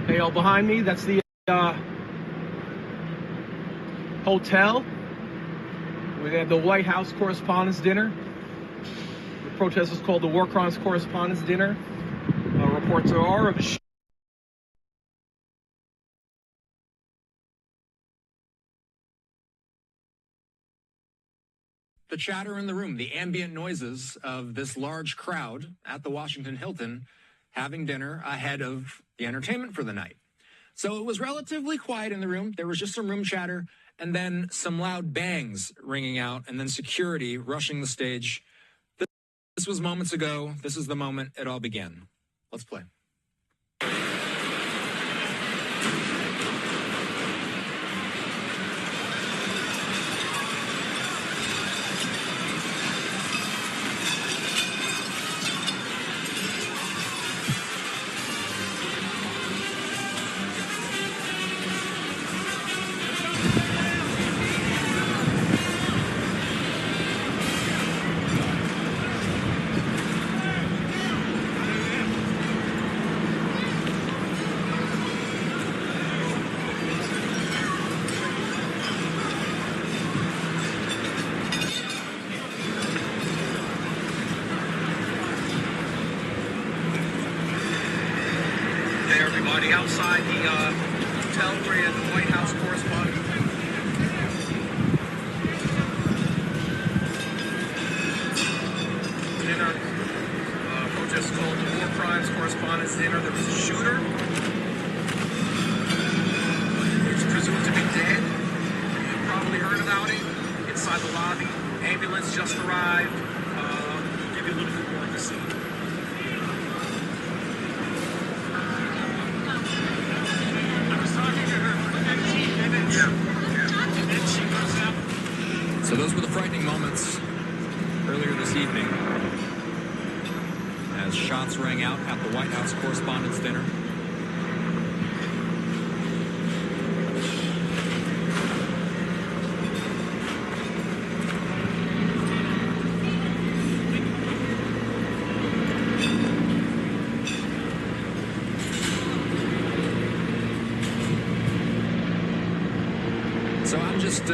Hey, all behind me, that's the hotel where they had the White House Correspondents' Dinner. The protest was called the War Crimes Correspondents' Dinner. Reports are of a The chatter in the room, the ambient noises of this large crowd at the Washington Hilton having dinner ahead of the entertainment for the night. So it was relatively quiet in the room. There was just some room chatter and then some loud bangs ringing out and then security rushing the stage. This was moments ago. This is the moment it all began. Let's play. everybody outside the hotel where the White House correspondent. Dinner, protest called the War Crimes Correspondents' Dinner. There was a shooter. He's presumed to be dead. You probably heard about it. Inside the lobby, ambulance just arrived. Give you a little bit more of the scene. So those were the frightening moments earlier this evening as shots rang out at the White House Correspondents' Dinner. So I'm just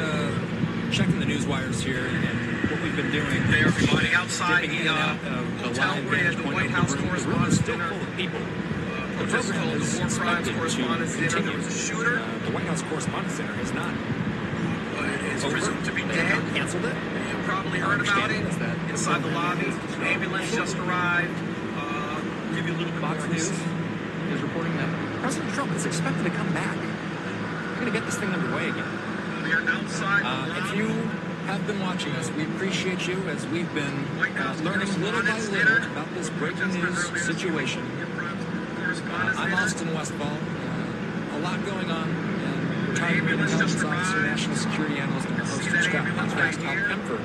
checking the news wires here, and what we've been doing. Hey, everybody outside the hotel where the White House Correspondents' Dinner. People. The program is War Crimes Correspondents' Dinner. There was a shooter. The White House Correspondents' Dinner is not. It's presumed to be dead. Canceled it. You probably heard about it. Inside the lobby, ambulance just arrived. Give you a little bit Fox more. News is reporting that President Trump is expected to come back. We're going to get this thing underway again. We are outside. If you have been watching us, we appreciate you as we've been learning little by little about this breaking news situation. I'm Austin Westfall. A lot going on. And retired intelligence officer, national security analyst, and host of Scott Podcast, Hal Kempfer,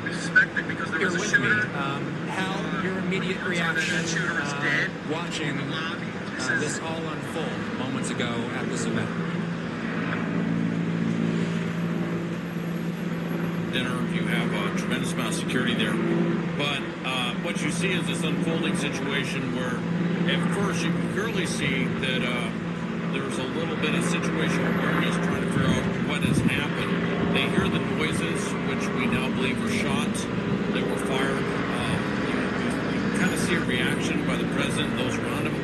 here with me. Hal, your immediate reaction watching this all unfold moments ago at this event? Dinner, you have a tremendous amount of security there, but what you see is this unfolding situation where at first you can clearly see that there's a little bit of situational awareness trying to figure out what has happened. They hear the noises, which we now believe were shots that were fired. You kind of see a reaction by the president and those around him.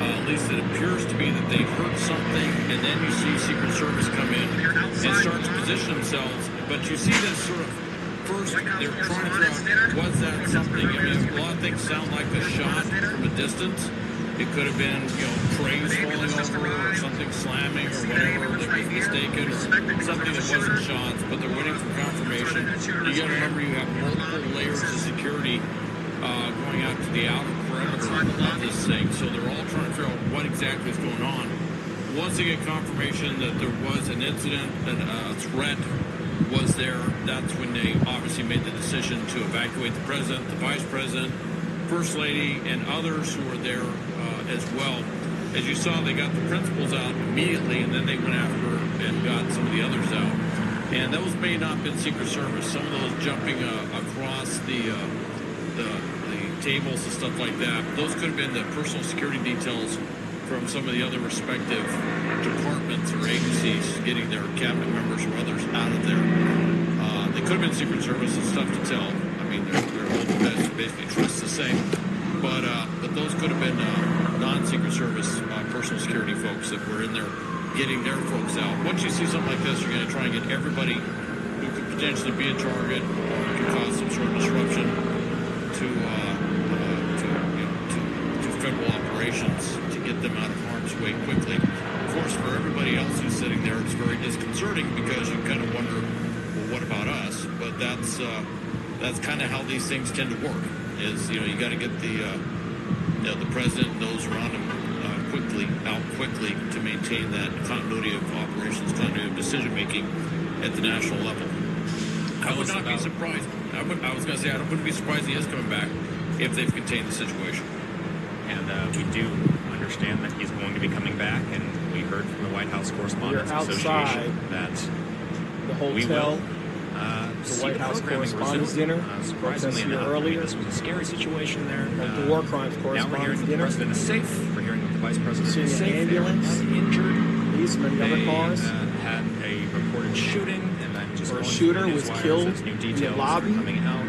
At least it appears to be that they heard something, and then you see Secret Service come in and start to position themselves. But you see this sort of first, they're trying to figure out, was that something? I mean, a lot of things sound like a shot from a distance. It could have been, trays falling over or something slamming or whatever that was mistaken, or something that wasn't shots, but they're waiting for confirmation. You got to remember you have multiple layers of security going out to the outer perimeter of this thing, so they're all trying to figure out what exactly is going on. Once they get confirmation that there was an incident, that a threat was there, that's when they obviously made the decision to evacuate the president, the vice president, first lady, and others who were there as well. As you saw, they got the principals out immediately, and then they went after and got some of the others out. And those may not have been Secret Service. Some of those jumping across the tables and stuff like that, those could have been the personal security details from some of the other respective departments or agencies getting their cabinet members or others out of there. They could have been Secret Service. It's tough to tell. I mean, they're basically trust the same. But those could have been non-Secret Service personal security folks that were in there getting their folks out. Once you see something like this, you're going to try and get everybody who could potentially be a target or could cause some sort of disruption to federal operations to get them out of harm's way quickly. Of course, for everybody else who's sitting there, it's very disconcerting because you kind of wonder, well, what about us? But that's kind of how these things tend to work. Is you got to get the president and those around him quickly to maintain that continuity of operations, continuity of decision making at the national level. I would not be surprised. I was going to say I wouldn't be surprised he is coming back if they've contained the situation. And we do understand that he's going to be coming back, and we heard from the White House Correspondents Association that the hotel, we will the White House Correspondents Dinner. Surprisingly enough, earlier, this was a scary situation there. The War Crimes Now we're hearing that the president is safe. We're hearing that the vice president is safe. Ambulance, injured. These many other cars. Had a reported shooting, and I'm just a shooter was killed new in the lobby. Coming out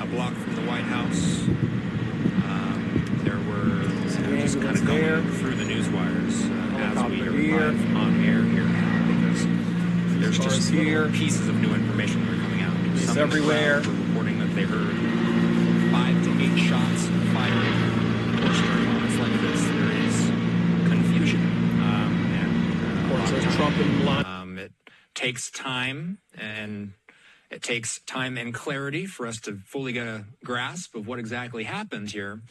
a block from the White House. There were just kind of going through the news wires as we are live on air here now, because there's just here pieces of new information that are coming out. It's everywhere. Were reporting that they heard 5 to 8 shots fired. Of course, during moments like this, there is confusion. Trump and Melania. It takes time, and it takes time and clarity for us to fully get a grasp of what exactly happened here.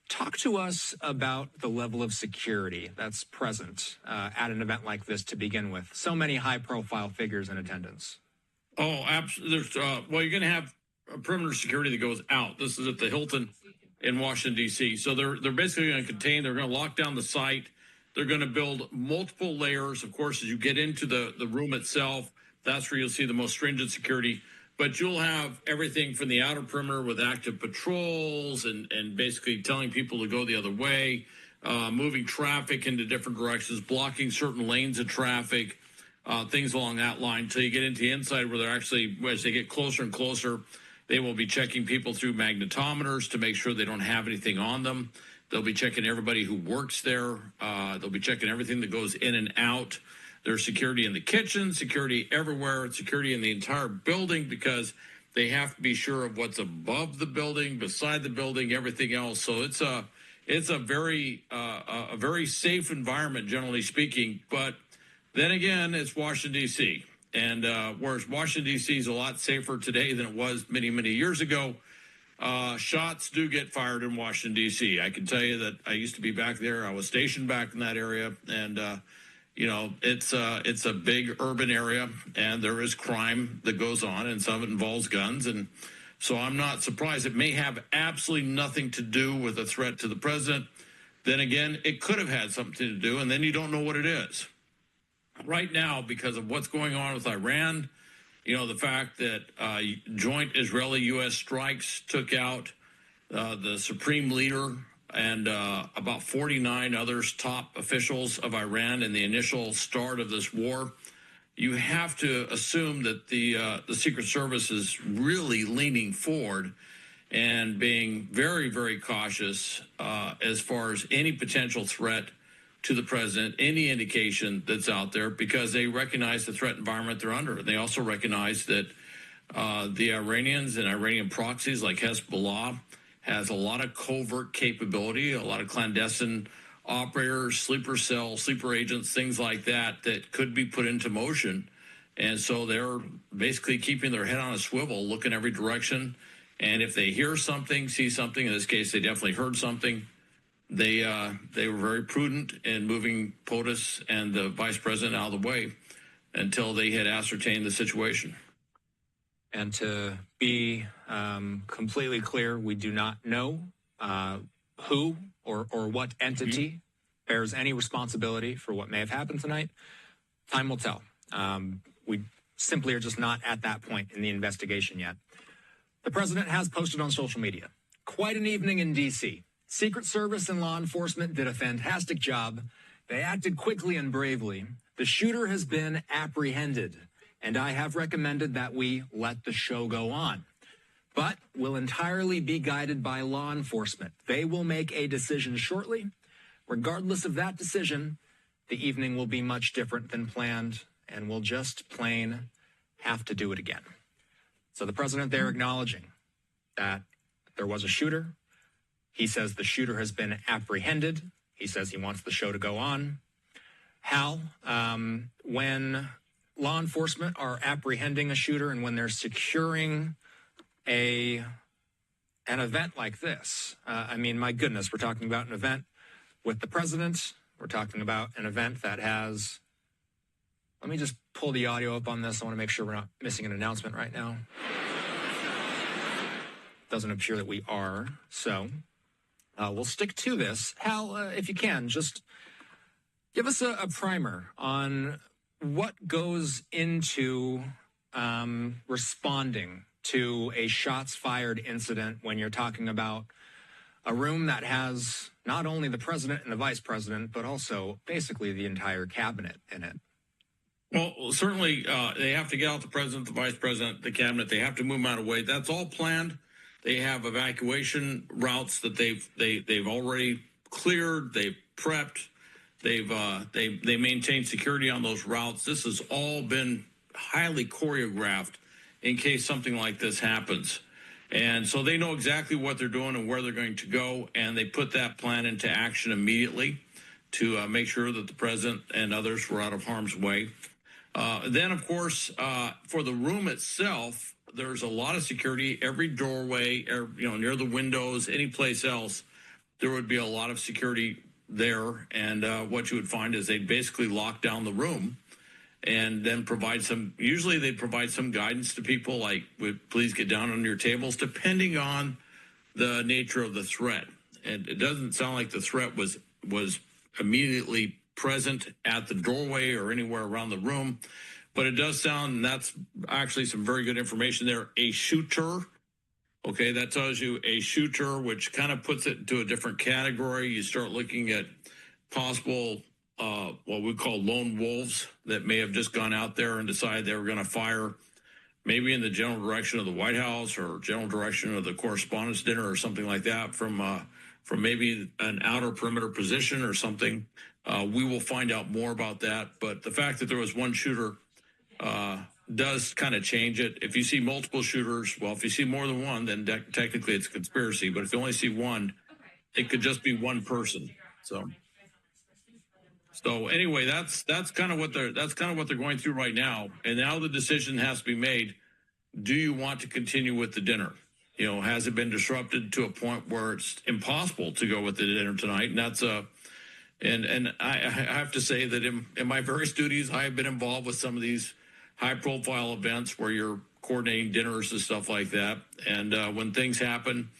Talk to us about the level of security that's present at an event like this to begin with. So many high-profile figures in attendance. Oh, absolutely. There's you're going to have a perimeter security that goes out. This is at the Hilton in Washington, D.C. So they're basically going to contain. They're going to lock down the site. They're going to build multiple layers. Of course, as you get into the room itself, that's where you'll see the most stringent security. But you'll have everything from the outer perimeter with active patrols and basically telling people to go the other way, moving traffic into different directions, blocking certain lanes of traffic, things along that line until you get into the inside where they're actually, as they get closer and closer, they will be checking people through magnetometers to make sure they don't have anything on them. They'll be checking everybody who works there. They'll be checking everything that goes in and out. There's security in the kitchen, security everywhere, security in the entire building, because they have to be sure of what's above the building, beside the building, everything else. So it's a very safe environment, generally speaking. But then again, it's Washington, D.C. And whereas Washington, D.C. is a lot safer today than it was many, many years ago, shots do get fired in Washington, D.C. I can tell you that I used to be back there. I was stationed back in that area, and it's a big urban area, and there is crime that goes on, and some of it involves guns. And so I'm not surprised. It may have absolutely nothing to do with a threat to the president. Then again, it could have had something to do, and then you don't know what it is. Right now, because of what's going on with Iran, the fact that joint Israeli-U.S. strikes took out the supreme leader and about 49 others, top officials of Iran in the initial start of this war, you have to assume that the Secret Service is really leaning forward and being very, very cautious as far as any potential threat to the president, any indication that's out there, because they recognize the threat environment they're under. They also recognize that the Iranians and Iranian proxies like Hezbollah has a lot of covert capability, a lot of clandestine operators, sleeper cells, sleeper agents, things like that could be put into motion. And so they're basically keeping their head on a swivel, looking every direction. And if they hear something, see something, in this case, they definitely heard something, they were very prudent in moving POTUS and the vice president out of the way until they had ascertained the situation. And to be completely clear, we do not know who or what entity bears any responsibility for what may have happened tonight. Time will tell. We simply are just not at that point in the investigation yet. The president has posted on social media, quite an evening in D.C., Secret Service and law enforcement did a fantastic job. They acted quickly and bravely. The shooter has been apprehended, and I have recommended that we let the show go on. But will entirely be guided by law enforcement. They will make a decision shortly. Regardless of that decision, the evening will be much different than planned, and we'll just plain have to do it again. So the president there acknowledging that there was a shooter. He says the shooter has been apprehended. He says he wants the show to go on. Hal, when law enforcement are apprehending a shooter and when they're securing an event like this, I mean, my goodness, we're talking about an event with the president. We're talking about an event that has, let me just pull the audio up on this. I want to make sure we're not missing an announcement right now. Doesn't appear that we are. So we'll stick to this. Hal, if you can, just give us a primer on what goes into responding to a shots fired incident when you're talking about a room that has not only the president and the vice president, but also basically the entire cabinet in it. Well, certainly they have to get out the president, the vice president, the cabinet. They have to move them out of the way. That's all planned. They have evacuation routes that they've already cleared. They've prepped. They maintain security on those routes. This has all been highly choreographed in case something like this happens. And so they know exactly what they're doing and where they're going to go, and they put that plan into action immediately to make sure that the president and others were out of harm's way. Then, of course, for the room itself, there's a lot of security. Every doorway, near the windows, any place else, there would be a lot of security there. And what you would find is they'd basically lock down the room and then usually they provide some guidance to people like, please get down on your tables, depending on the nature of the threat. And it doesn't sound like the threat was immediately present at the doorway or anywhere around the room, but it does sound, and that's actually some very good information there, a shooter. Okay, that tells you a shooter, which kind of puts it into a different category. You start looking at possible what we call lone wolves that may have just gone out there and decided they were going to fire maybe in the general direction of the White House or general direction of the Correspondents' dinner or something like that from maybe an outer perimeter position or something. We will find out more about that. But the fact that there was one shooter does kind of change it. If you see multiple shooters, well, if you see more than one, then technically it's a conspiracy. But if you only see one, it could just be one person. So anyway, that's kind of what they're going through right now. And now the decision has to be made. Do you want to continue with the dinner? Has it been disrupted to a point where it's impossible to go with the dinner tonight? And that's and I have to say that in my various duties, I have been involved with some of these high-profile events where you're coordinating dinners and stuff like that. And when things happen,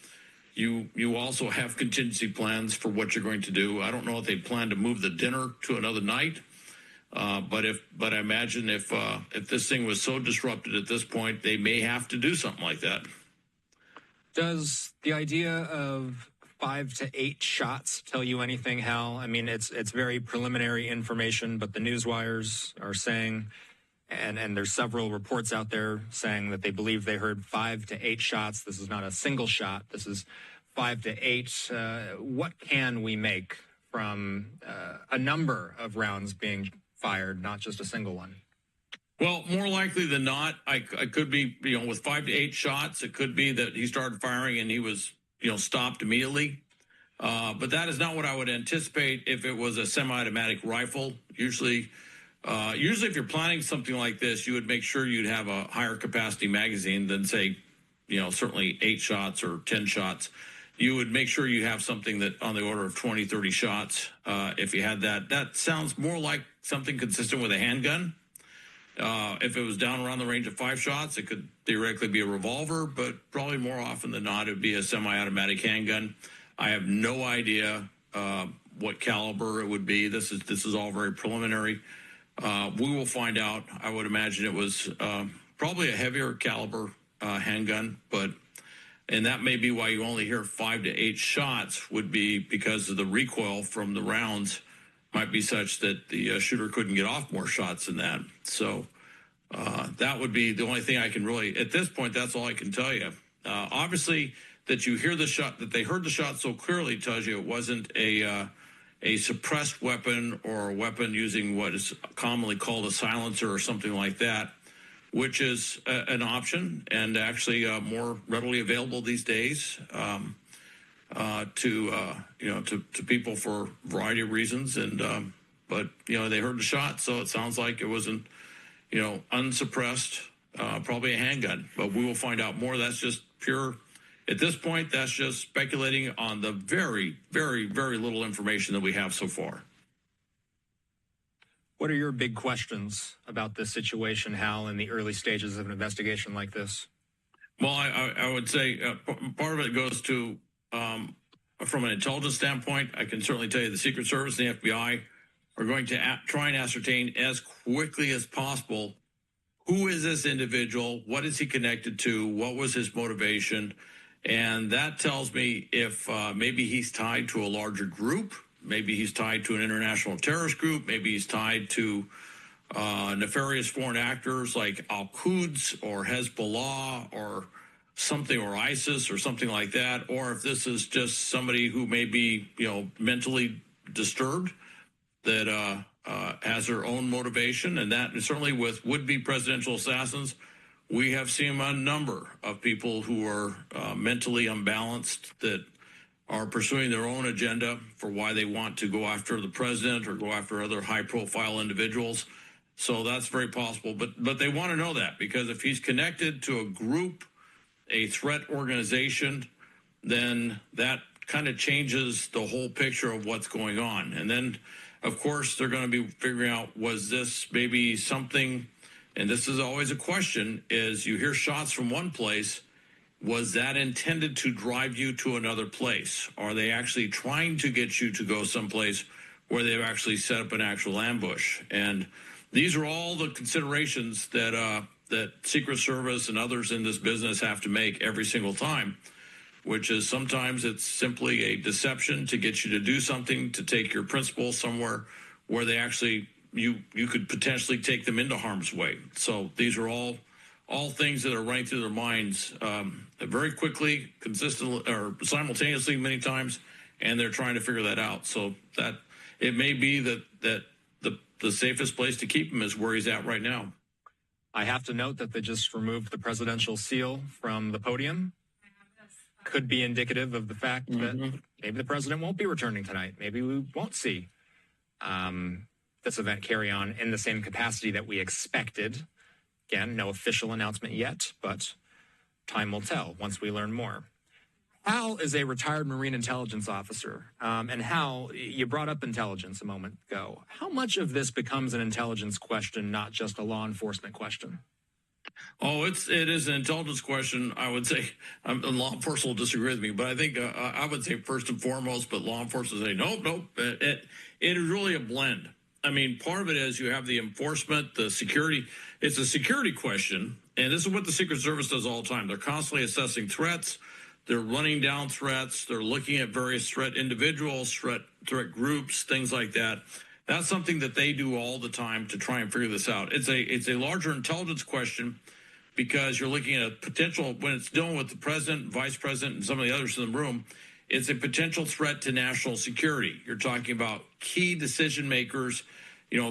you also have contingency plans for what you're going to do. I don't know if they plan to move the dinner to another night, but I imagine if this thing was so disrupted at this point, they may have to do something like that. Does the idea of 5 to 8 shots tell you anything, Hal? I mean, it's very preliminary information, but the news wires are saying, and there's several reports out there saying that they believe they heard 5 to 8 shots. This is not a single shot. This is 5 to 8. What can we make from a number of rounds being fired, not just a single one? Well, more likely than not, I could be, with 5 to 8 shots, it could be that he started firing and he was, stopped immediately. But that is not what I would anticipate if it was a semi-automatic rifle. Usually if you're planning something like this, you would make sure you'd have a higher capacity magazine than, say, certainly 8 shots or 10 shots. You would make sure you have something that on the order of 20, 30 shots. If you had that, that sounds more like something consistent with a handgun. If it was down around the range of 5 shots, it could theoretically be a revolver, but probably more often than not, it would be a semi-automatic handgun. I have no idea what caliber it would be. This is all very preliminary. We will find out. I would imagine it was probably a heavier caliber handgun, but And that may be why you only hear 5 to 8 shots, would be because of the recoil from the rounds might be such that the shooter couldn't get off more shots than that. So that would be the only thing I can really, at this point, that's all I can tell you. Obviously, that you hear the shot, that they heard the shot so clearly tells you it wasn't a suppressed weapon or a weapon using what is commonly called a silencer or something like that, which is an option and actually more readily available these days to people for a variety of reasons. And but they heard the shot, so it sounds like it wasn't unsuppressed, probably a handgun. But we will find out more. That's just pure. At this point, that's just speculating on the very, very, very little information that we have so far. What are your big questions about this situation, Hal, in the early stages of an investigation like this? Well, I would say part of it goes to, from an intelligence standpoint, I can certainly tell you the Secret Service and the FBI are going to try and ascertain as quickly as possible who is this individual, what is he connected to, what was his motivation. And that tells me if maybe he's tied to a larger group, maybe he's tied to an international terrorist group, maybe he's tied to nefarious foreign actors like Al-Quds or Hezbollah or something, or ISIS or something like that, or if this is just somebody who may be, mentally disturbed that has their own motivation. And that certainly with would-be presidential assassins, we have seen a number of people who are mentally unbalanced that are pursuing their own agenda for why they want to go after the president or go after other high-profile individuals. So that's very possible. But they want to know that, because if he's connected to a group, a threat organization, then that kind of changes the whole picture of what's going on. And then, of course, they're going to be figuring out, was this maybe something, and this is always a question, is you hear shots from one place, was that intended to drive you to another place? Are they actually trying to get you to go someplace where they've actually set up an actual ambush? And these are all the considerations that that Secret Service and others in this business have to make every single time, which is sometimes it's simply a deception to get you to do something, to take your principles somewhere where they actually, you could potentially take them into harm's way. So these are all things that are running through their minds very quickly, consistently, or simultaneously many times, and they're trying to figure that out. So that it may be that the safest place to keep him is where he's at right now. I have to note that they just removed the presidential seal from the podium. Could be indicative of the fact that maybe the president won't be returning tonight. Maybe we won't see this event carry on in the same capacity that we expected. Again, no official announcement yet, but time will tell once we learn more. Hal is a retired Marine intelligence officer. And Hal, you brought up intelligence a moment ago. How much of this becomes an intelligence question, not just a law enforcement question? Oh, it is an intelligence question. I would say law enforcement will disagree with me, but I think I would say first and foremost, but law enforcement say, nope. It is really a blend. I mean, part of it is you have the enforcement, the security. It's a security question, and this is what the Secret Service does all the time. They're constantly assessing threats. They're running down threats. They're looking at various threat individuals, threat groups, things like that. That's something that they do all the time to try and figure this out. It's a larger intelligence question because you're looking at a potential, when it's dealing with the president, vice president, and some of the others in the room, it's a potential threat to national security. You're talking about key decision makers,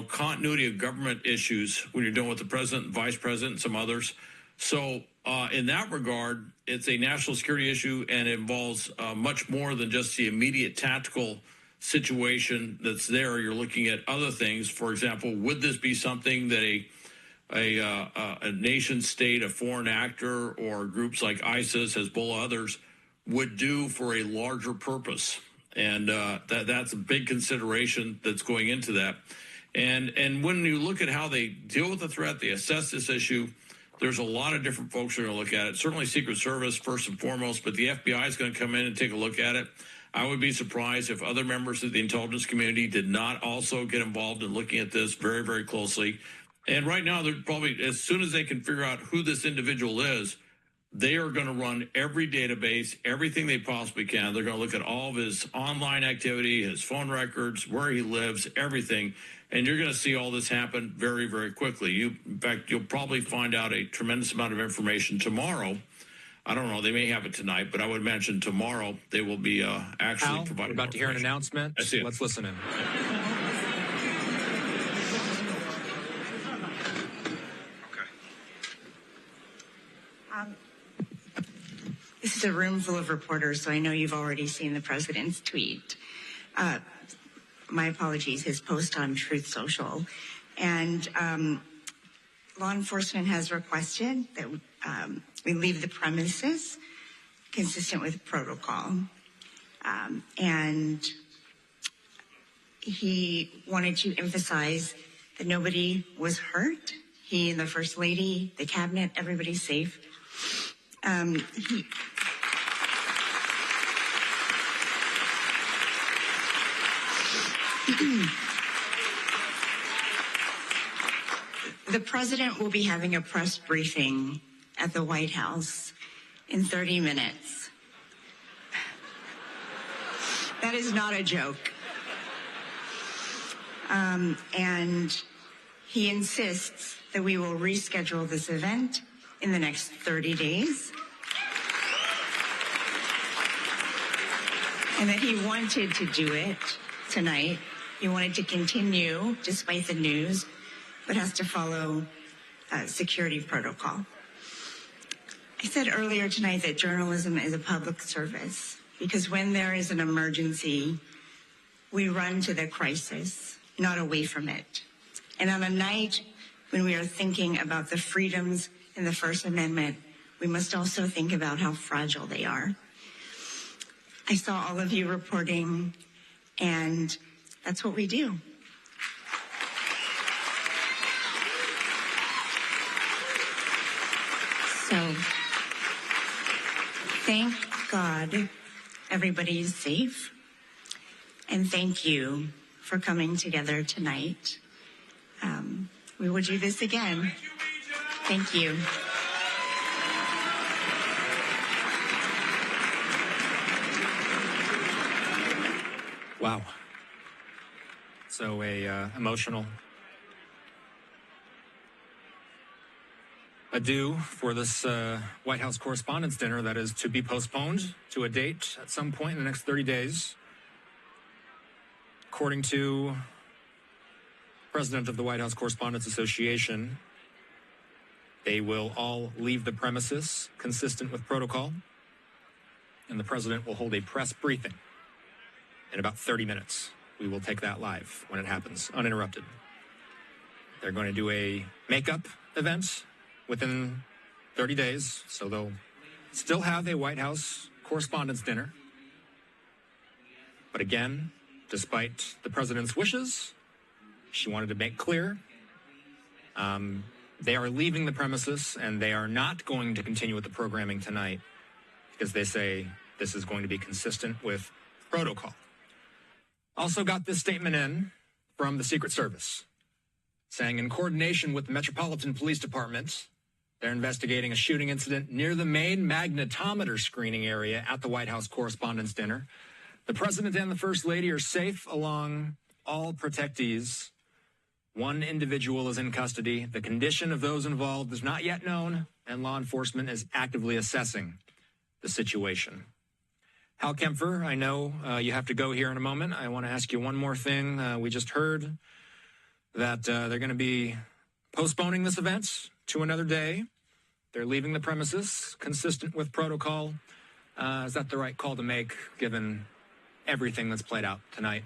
continuity of government issues when you're dealing with the president, vice president, and some others. So in that regard, it's a national security issue, and it involves much more than just the immediate tactical situation that's there. You're looking at other things. For example, would this be something that a nation state, a foreign actor, or groups like ISIS, Hezbollah, others would do for a larger purpose? And that's a big consideration that's going into that. And when you look at how they deal with the threat, they assess this issue, there's a lot of different folks who are going to look at it. Certainly Secret Service first and foremost, but the FBI is going to come in and take a look at it. I would be surprised if other members of the intelligence community did not also get involved in looking at this very, very closely. And right now, they're probably, as soon as they can figure out who this individual is, They are going to run every database, everything they possibly can. They're going to look at all of his online activity, his phone records, where he lives, everything. And you're going to see all this happen very, very quickly. In fact, you'll probably find out a tremendous amount of information tomorrow. I don't know. They may have it tonight, but I would mention tomorrow they will be actually providing. We're about to hear an announcement. Let's listen in. This is a room full of reporters, so I know you've already seen the president's tweet. My apologies, his post on Truth Social. And law enforcement has requested that we leave the premises consistent with protocol. And he wanted to emphasize that nobody was hurt. He and the First Lady, the cabinet, everybody's safe. The president will be having a press briefing at the White House in 30 minutes. That is not a joke. And he insists that we will reschedule this event in the next 30 days. And that he wanted to do it tonight. He wanted to continue despite the news, but has to follow security protocol. I said earlier tonight that journalism is a public service because when there is an emergency, we run to the crisis, not away from it. And on a night when we are thinking about the freedoms in the First Amendment, we must also think about how fragile they are. I saw all of you reporting, and that's what we do. So, thank God everybody is safe, and thank you for coming together tonight. We will do this again. Thank you. Wow. So emotional adieu for this White House Correspondents' Dinner that is to be postponed to a date at some point in the next 30 days. According to President of the White House Correspondents Association, they will all leave the premises consistent with protocol, and the president will hold a press briefing in about 30 minutes. We will take that live when it happens, uninterrupted. They're going to do a makeup event within 30 days, so they'll still have a White House Correspondents' Dinner. But again, despite the president's wishes, she wanted to make clear they are leaving the premises and they are not going to continue with the programming tonight because they say this is going to be consistent with protocol. Also got this statement in from the Secret Service, saying in coordination with the Metropolitan Police Department, they're investigating a shooting incident near the main magnetometer screening area at the White House Correspondents' Dinner. The president and the First Lady are safe along all protectees. One individual is in custody. The condition of those involved is not yet known, and law enforcement is actively assessing the situation. Hal Kempfer, I know you have to go here in a moment. I want to ask you one more thing. We just heard that they're going to be postponing this event to another day. They're leaving the premises consistent with protocol. Is that the right call to make, given everything that's played out tonight?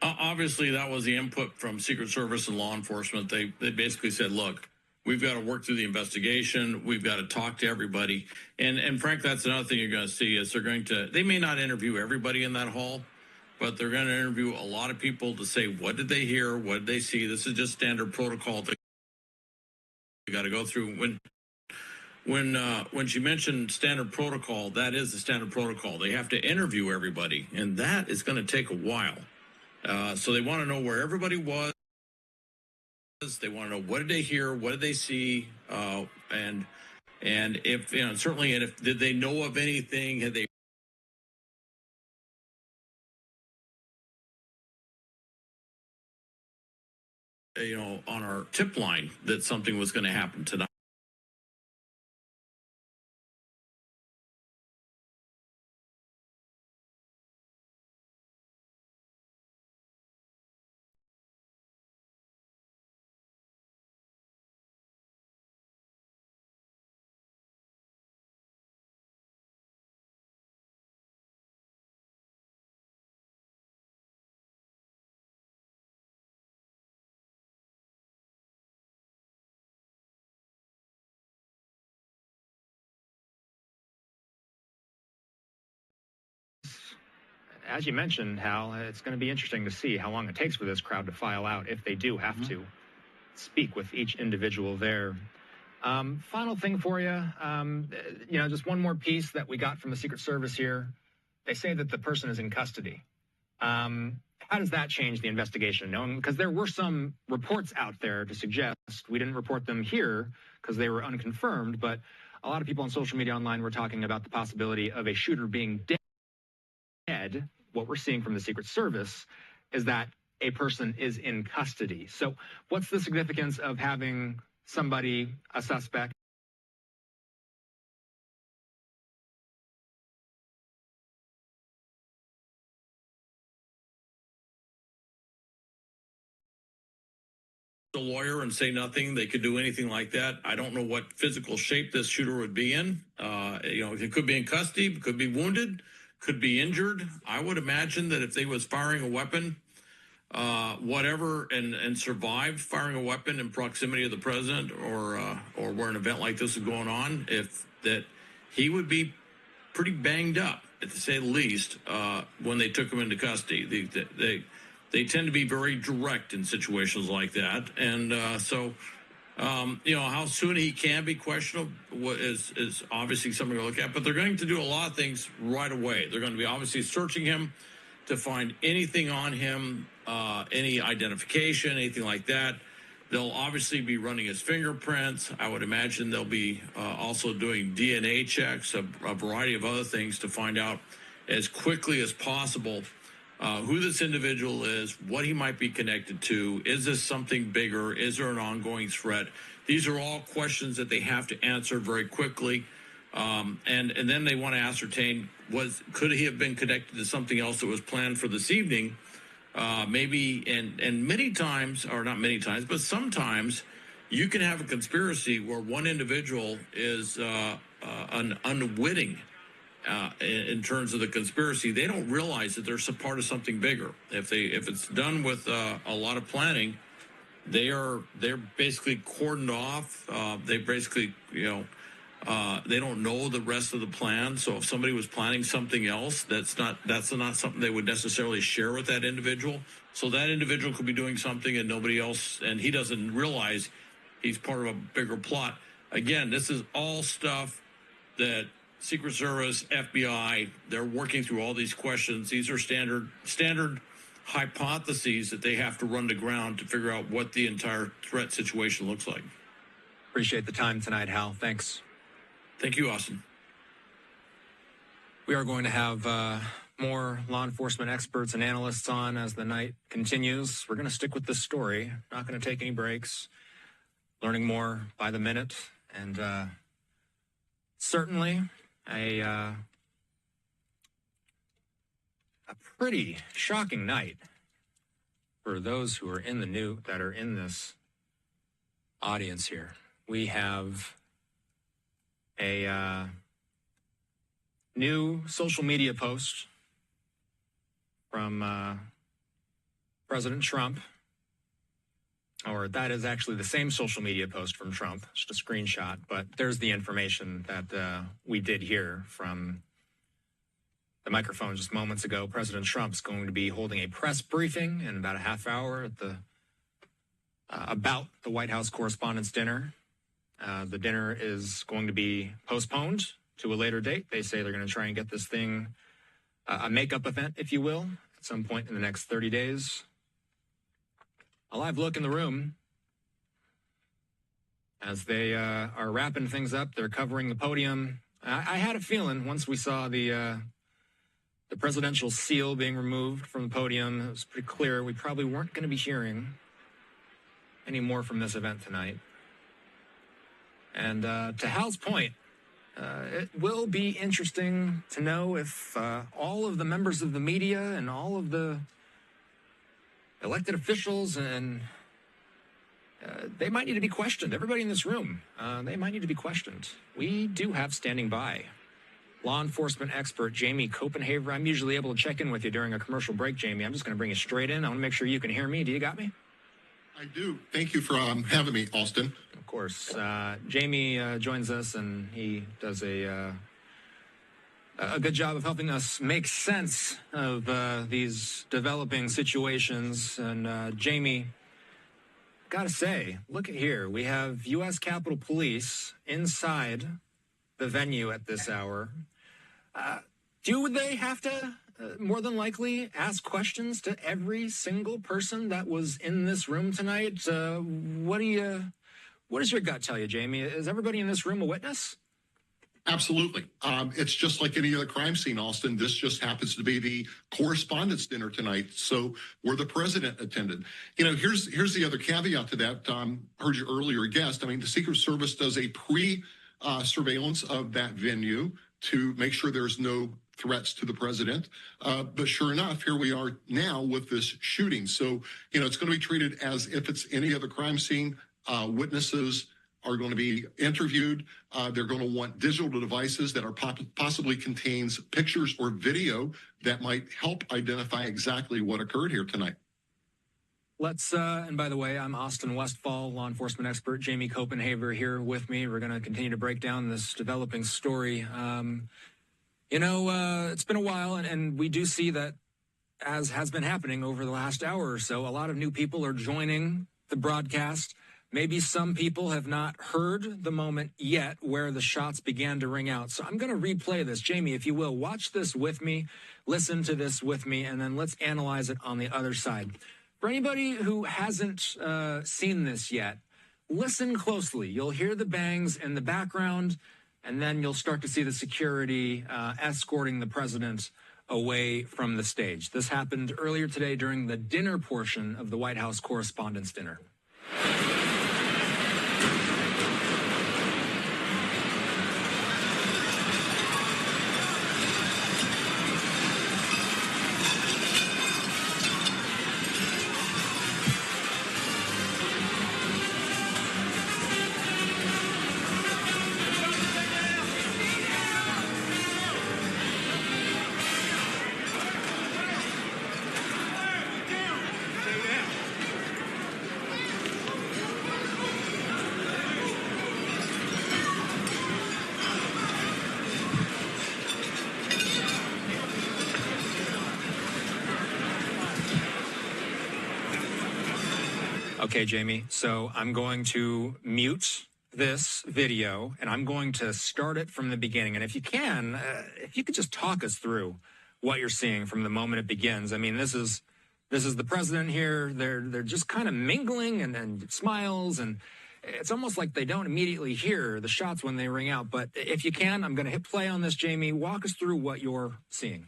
Obviously, that was the input from Secret Service and law enforcement. They basically said, look, we've got to work through the investigation. We've got to talk to everybody. And Frank, that's another thing you're going to see is they may not interview everybody in that hall, but they're going to interview a lot of people to say, what did they hear? What did they see? This is just standard protocol that you got to go through. When she mentioned standard protocol, that is the standard protocol. They have to interview everybody, and that is going to take a while. So they want to know where everybody was. They want to know what did they hear, what did they see, and And if, certainly, and if did they know of anything? Had they, on our tip line that something was going to happen tonight? As you mentioned, Hal, it's going to be interesting to see how long it takes for this crowd to file out if they do have to speak with each individual there. Final thing for you, just one more piece that we got from the Secret Service here. They say that the person is in custody. How does that change the investigation? Because there were some reports out there to suggest, we didn't report them here because they were unconfirmed, but a lot of people on social media online were talking about the possibility of a shooter being dead. What we're seeing from the Secret Service is that a person is in custody. So what's the significance of having somebody, a suspect, a lawyer and say nothing? They could do anything like that. I don't know what physical shape this shooter would be in. It could be in custody, could be wounded, could be injured. I would imagine that if they was firing a weapon, whatever, and survived firing a weapon in proximity of the president or where an event like this is going on, that he would be pretty banged up, to say the least, when they took him into custody. They tend to be very direct in situations like that. And how soon he can be questionable is obviously something to look at. But they're going to do a lot of things right away. They're going to be obviously searching him to find anything on him, any identification, anything like that. They'll obviously be running his fingerprints. I would imagine they'll be also doing DNA checks, a variety of other things to find out as quickly as possible who this individual is, what he might be connected to. Is this something bigger? Is there an ongoing threat? These are all questions that they have to answer very quickly. And then they want to ascertain, could he have been connected to something else that was planned for this evening? Maybe, and many times, or not many times, but sometimes you can have a conspiracy where one individual is unwitting in terms of the conspiracy. They don't realize that they're a part of something bigger. If it's done with a lot of planning, they're basically cordoned off. They basically, they don't know the rest of the plan. So if somebody was planning something else, that's not something they would necessarily share with that individual. So that individual could be doing something and nobody else, and he doesn't realize he's part of a bigger plot. Again, this is all stuff that Secret Service, FBI, they're working through all these questions. These are standard hypotheses that they have to run to ground to figure out what the entire threat situation looks like. Appreciate the time tonight, Hal. Thanks. Thank you, Austin. We are going to have more law enforcement experts and analysts on as the night continues. We're going to stick with this story, not going to take any breaks, learning more by the minute, and certainly a pretty shocking night for those who are in that are in this audience here. We have a new social media post from President Trump, or that is actually the same social media post from Trump, just a screenshot, but there's the information that we did hear from the microphone just moments ago. President Trump's going to be holding a press briefing in about a half hour at about the White House Correspondents' dinner. The dinner is going to be postponed to a later date. They say they're going to try and get this thing, a makeup event, if you will, at some point in the next 30 days. A live look in the room as they are wrapping things up. They're covering the podium. I had a feeling once we saw the presidential seal being removed from the podium, it was pretty clear we probably weren't going to be hearing any more from this event tonight. And to Hal's point, it will be interesting to know if all of the members of the media and all of the elected officials and they might need to be questioned. Everybody in this room, they might need to be questioned. We do have standing by law enforcement expert Jamie Copenhaver. I'm usually able to check in with you during a commercial break, Jamie. I'm just going to bring you straight in. I want to make sure you can hear me. Do you got me? I do. Thank you for having me, Austin. Of course. Jamie joins us, and he does a good job of helping us make sense of these developing situations. And Jamie, gotta say, look at here. We have U.S. Capitol Police inside the venue at this hour. Do they have to more than likely ask questions to every single person that was in this room tonight? What does your gut tell you, Jamie? Is everybody in this room a witness? Absolutely. It's just like any other crime scene, Austin. This just happens to be the Correspondents' dinner tonight, so where the president attended. You know, here's the other caveat to that. Heard your earlier guest. I mean, the Secret Service does a surveillance of that venue to make sure there's no threats to the president. But sure enough, here we are now with this shooting. So, you know, it's going to be treated as if it's any other crime scene. Witnesses are going to be interviewed. They're going to want digital devices that are possibly contains pictures or video that might help identify exactly what occurred here tonight. Let's, and by the way, I'm Austin Westfall, law enforcement expert, Jamie Copenhaver here with me. We're going to continue to break down this developing story. It's been a while, and we do see that, as has been happening over the last hour or so, a lot of new people are joining the broadcast. Maybe some people have not heard the moment yet where the shots began to ring out. So I'm going to replay this. Jamie, if you will, watch this with me, listen to this with me, and then let's analyze it on the other side. For anybody who hasn't seen this yet, listen closely. You'll hear the bangs in the background, and then you'll start to see the security escorting the president away from the stage. This happened earlier today during the dinner portion of the White House Correspondents' Dinner. Okay, Jamie, so I'm going to mute this video, and I'm going to start it from the beginning. And if you can, if you could just talk us through what you're seeing from the moment it begins. I mean, this is the president here. They're just kind of mingling and smiles, and it's almost like they don't immediately hear the shots when they ring out. But if you can, I'm going to hit play on this, Jamie. Walk us through what you're seeing.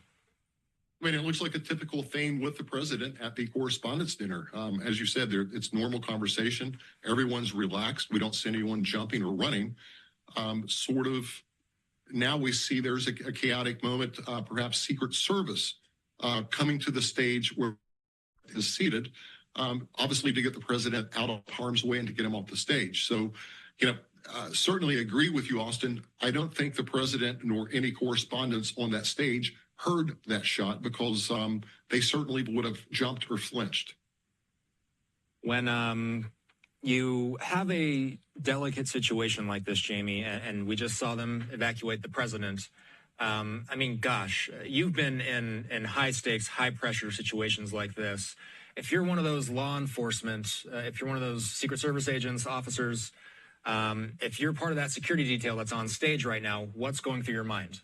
I mean, it looks like a typical thing with the president at the Correspondents' Dinner. As you said, it's normal conversation. Everyone's relaxed. We don't see anyone jumping or running. Now we see there's a chaotic moment, perhaps Secret Service coming to the stage where is seated, obviously to get the president out of harm's way and to get him off the stage. So, certainly agree with you, Austin. I don't think the president nor any correspondents on that stage heard that shot because they certainly would have jumped or flinched. When you have a delicate situation like this, Jamie, and we just saw them evacuate the president, I mean, gosh, you've been in high stakes, high pressure situations like this. If you're one of those law enforcement, if you're one of those Secret Service agents, officers, if you're part of that security detail that's on stage right now, what's going through your mind?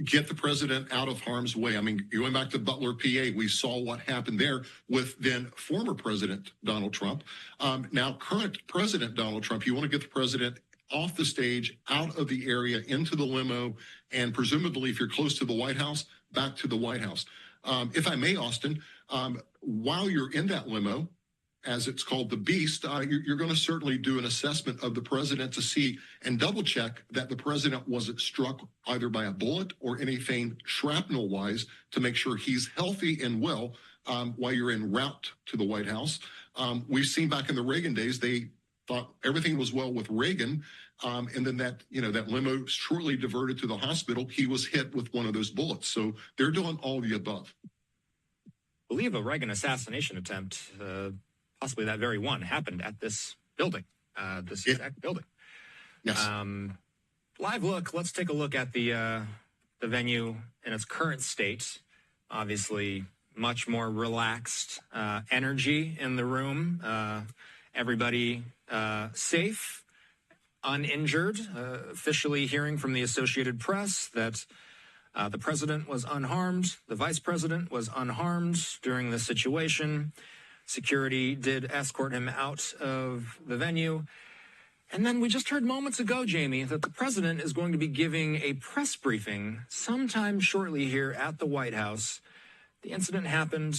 get the president out of harm's way. I mean, going back to Butler, PA, we saw what happened there with then former President Donald Trump. Now, current President Donald Trump, you want to get the president off the stage, out of the area, into the limo, and presumably, if you're close to the White House, back to the White House. If I may, Austin, while you're in that limo, as it's called, the Beast, you're going to certainly do an assessment of the president to see and double check that the president wasn't struck either by a bullet or anything shrapnel-wise, to make sure he's healthy and well while you're en route to the White House. We've seen back in the Reagan days, they thought everything was well with Reagan, and then that limo shortly diverted to the hospital. He was hit with one of those bullets. So they're doing all the above. I believe a Reagan assassination attempt, possibly that very one, happened at this building, this exact building. Yes. Live look. Let's take a look at the venue in its current state. Obviously, much more relaxed energy in the room. Everybody safe, uninjured. Officially hearing from the Associated Press that the president was unharmed. The vice president was unharmed during this situation. Security did escort him out of the venue. And then we just heard moments ago, Jamie, that the president is going to be giving a press briefing sometime shortly here at the White House. The incident happened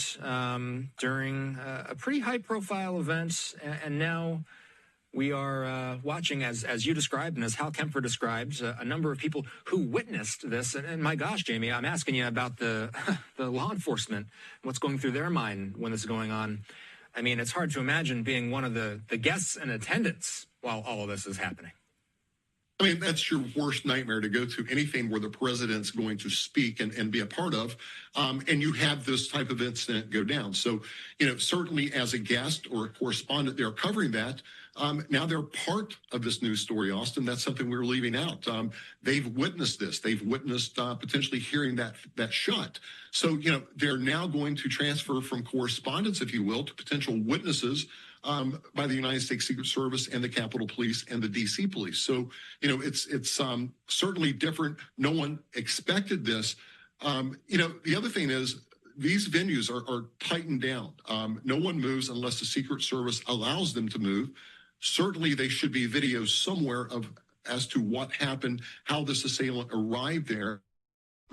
during a pretty high-profile event, and now we are watching, as you described and as Hal Kemper described, a number of people who witnessed this. And my gosh, Jamie, I'm asking you about the law enforcement, what's going through their mind when this is going on. I mean, it's hard to imagine being one of the guests in attendance while all of this is happening. I mean, that's your worst nightmare, to go to anything where the president's going to speak and be a part of, and you have this type of incident go down. So, certainly as a guest or a correspondent, they're covering that. Now they're part of this news story, Austin. That's something we're leaving out. They've witnessed this. They've witnessed potentially hearing that shot. So, they're now going to transfer from correspondents, if you will, to potential witnesses by the United States Secret Service and the Capitol Police and the D.C. Police. So, it's certainly different. No one expected this. The other thing is, these venues are tightened down. No one moves unless the Secret Service allows them to move. Certainly, they should be videos somewhere as to what happened, how this assailant arrived there.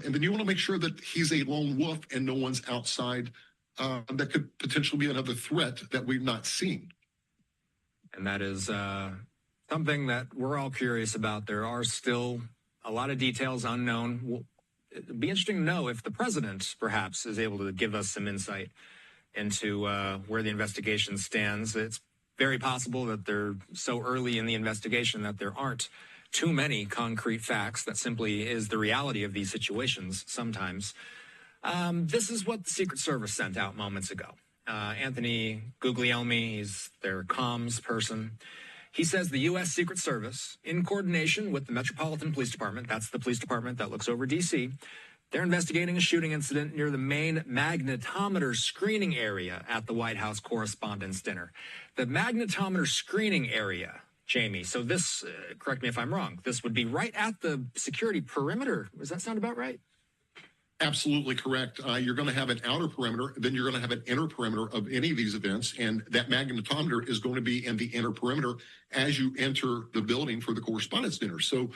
And then you want to make sure that he's a lone wolf and no one's outside that could potentially be another threat that we've not seen. And that is something that we're all curious about. There are still a lot of details unknown. It'd be interesting to know if the president, perhaps, is able to give us some insight into where the investigation stands. It's very possible that they're so early in the investigation that there aren't too many concrete facts. That simply is the reality of these situations sometimes. This is what the Secret Service sent out moments ago. Anthony Guglielmi, he's their comms person. He says the U.S. Secret Service, in coordination with the Metropolitan Police Department, that's the police department that looks over D.C., they're investigating a shooting incident near the main magnetometer screening area at the White House Correspondents' Dinner. The magnetometer screening area, Jamie, so this, correct me if I'm wrong, this would be right at the security perimeter. Does that sound about right? Absolutely correct. You're going to have an outer perimeter, then you're going to have an inner perimeter of any of these events, and that magnetometer is going to be in the inner perimeter as you enter the building for the Correspondents' Dinner. So,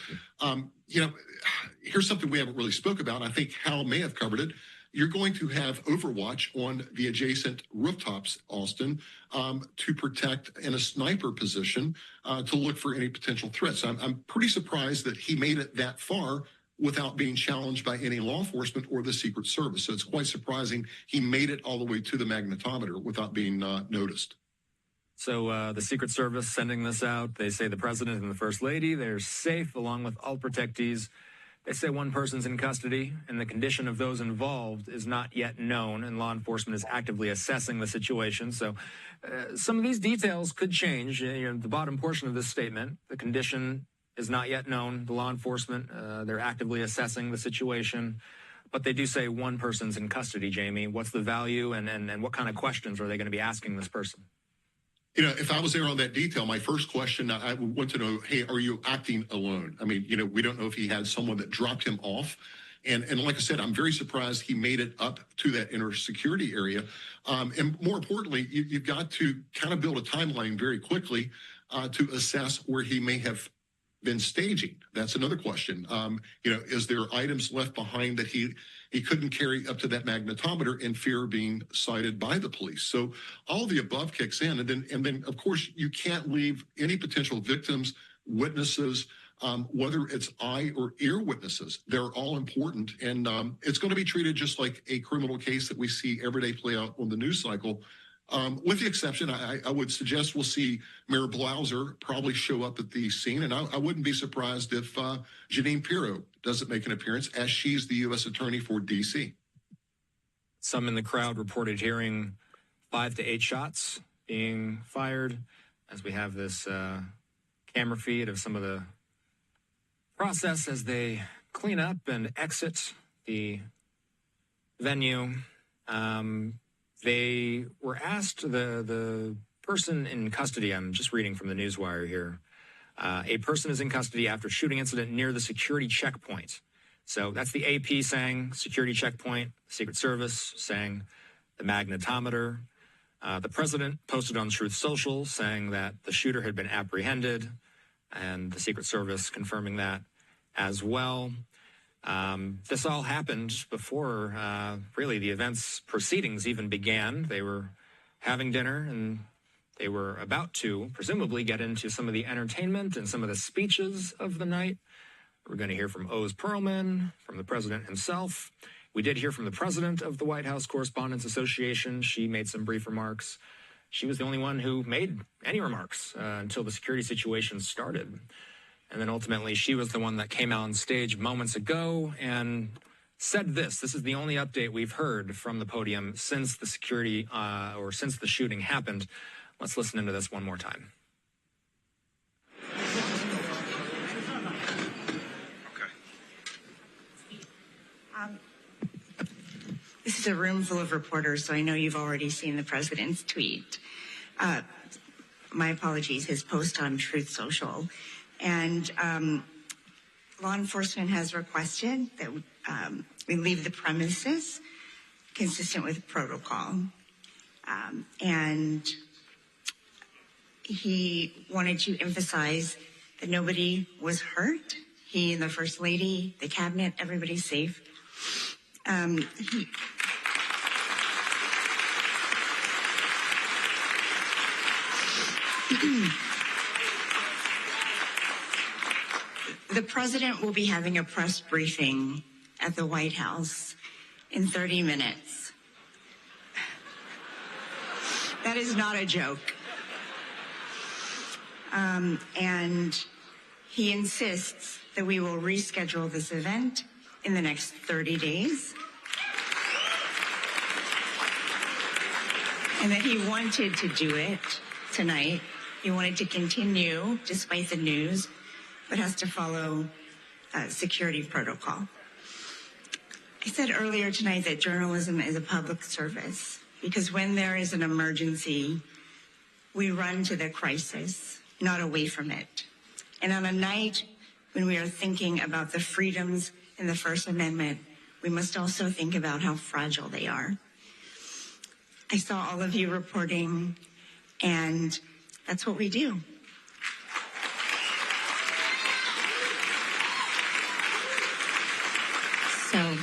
here's something we haven't really spoke about. I think Hal may have covered it. You're going to have Overwatch on the adjacent rooftops, Austin, to protect in a sniper position to look for any potential threats. I'm pretty surprised that he made it that far without being challenged by any law enforcement or the Secret Service. So it's quite surprising he made it all the way to the magnetometer without being noticed. So the Secret Service sending this out, they say the president and the first lady, they're safe along with all protectees. They say one person's in custody and the condition of those involved is not yet known, and law enforcement is actively assessing the situation. So some of these details could change. The bottom portion of this statement, the condition is not yet known. The law enforcement, they're actively assessing the situation. But they do say one person's in custody, Jamie. What's the value and what kind of questions are they going to be asking this person? If I was there on that detail, my first question, I would want to know, hey, are you acting alone? I mean, we don't know if he had someone that dropped him off. And like I said, I'm very surprised he made it up to that inner security area. And more importantly, you've got to kind of build a timeline very quickly to assess where he may have been staging. That's another question. Is there items left behind that he couldn't carry up to that magnetometer in fear of being cited by the police? So all the above kicks in, and then of course you can't leave any potential victims, witnesses, whether it's eye or ear witnesses. They're all important, and it's going to be treated just like a criminal case that we see every day play out on the news cycle. With the exception, I would suggest we'll see Mayor Blauser probably show up at the scene, and I wouldn't be surprised if Jeanine Pirro doesn't make an appearance, as she's the U.S. Attorney for D.C. Some in the crowd reported hearing 5 to 8 shots being fired, as we have this camera feed of some of the process as they clean up and exit the venue. They were asked, the person in custody, I'm just reading from the Newswire here, a person is in custody after shooting incident near the security checkpoint. So that's the AP saying security checkpoint, Secret Service saying the magnetometer. The president posted on Truth Social saying that the shooter had been apprehended, and the Secret Service confirming that as well. This all happened before really the event's proceedings even began. They were having dinner, and they were about to presumably get into some of the entertainment and some of the speeches of the night. We're going to hear from Oz Perlman, from the president himself. We did hear from the president of the White House Correspondents Association. She made some brief remarks. She was the only one who made any remarks until the security situation started. And then ultimately, she was the one that came out on stage moments ago and said this. This is the only update we've heard from the podium since the security or since the shooting happened. Let's listen into this one more time. This is a room full of reporters, so I know you've already seen the president's tweet. My apologies, his post on Truth Social. And law enforcement has requested that we leave the premises consistent with protocol. And he wanted to emphasize that nobody was hurt. He and the First Lady, the cabinet, everybody's safe. The president will be having a press briefing at the White House in 30 minutes. That is not a joke. And he insists that we will reschedule this event in the next 30 days. And that he wanted to do it tonight. He wanted to continue despite the news, but has to follow security protocol. I said earlier tonight that journalism is a public service because when there is an emergency, we run to the crisis, not away from it. And on a night when we are thinking about the freedoms in the First Amendment, we must also think about how fragile they are. I saw all of you reporting, and that's what we do. So,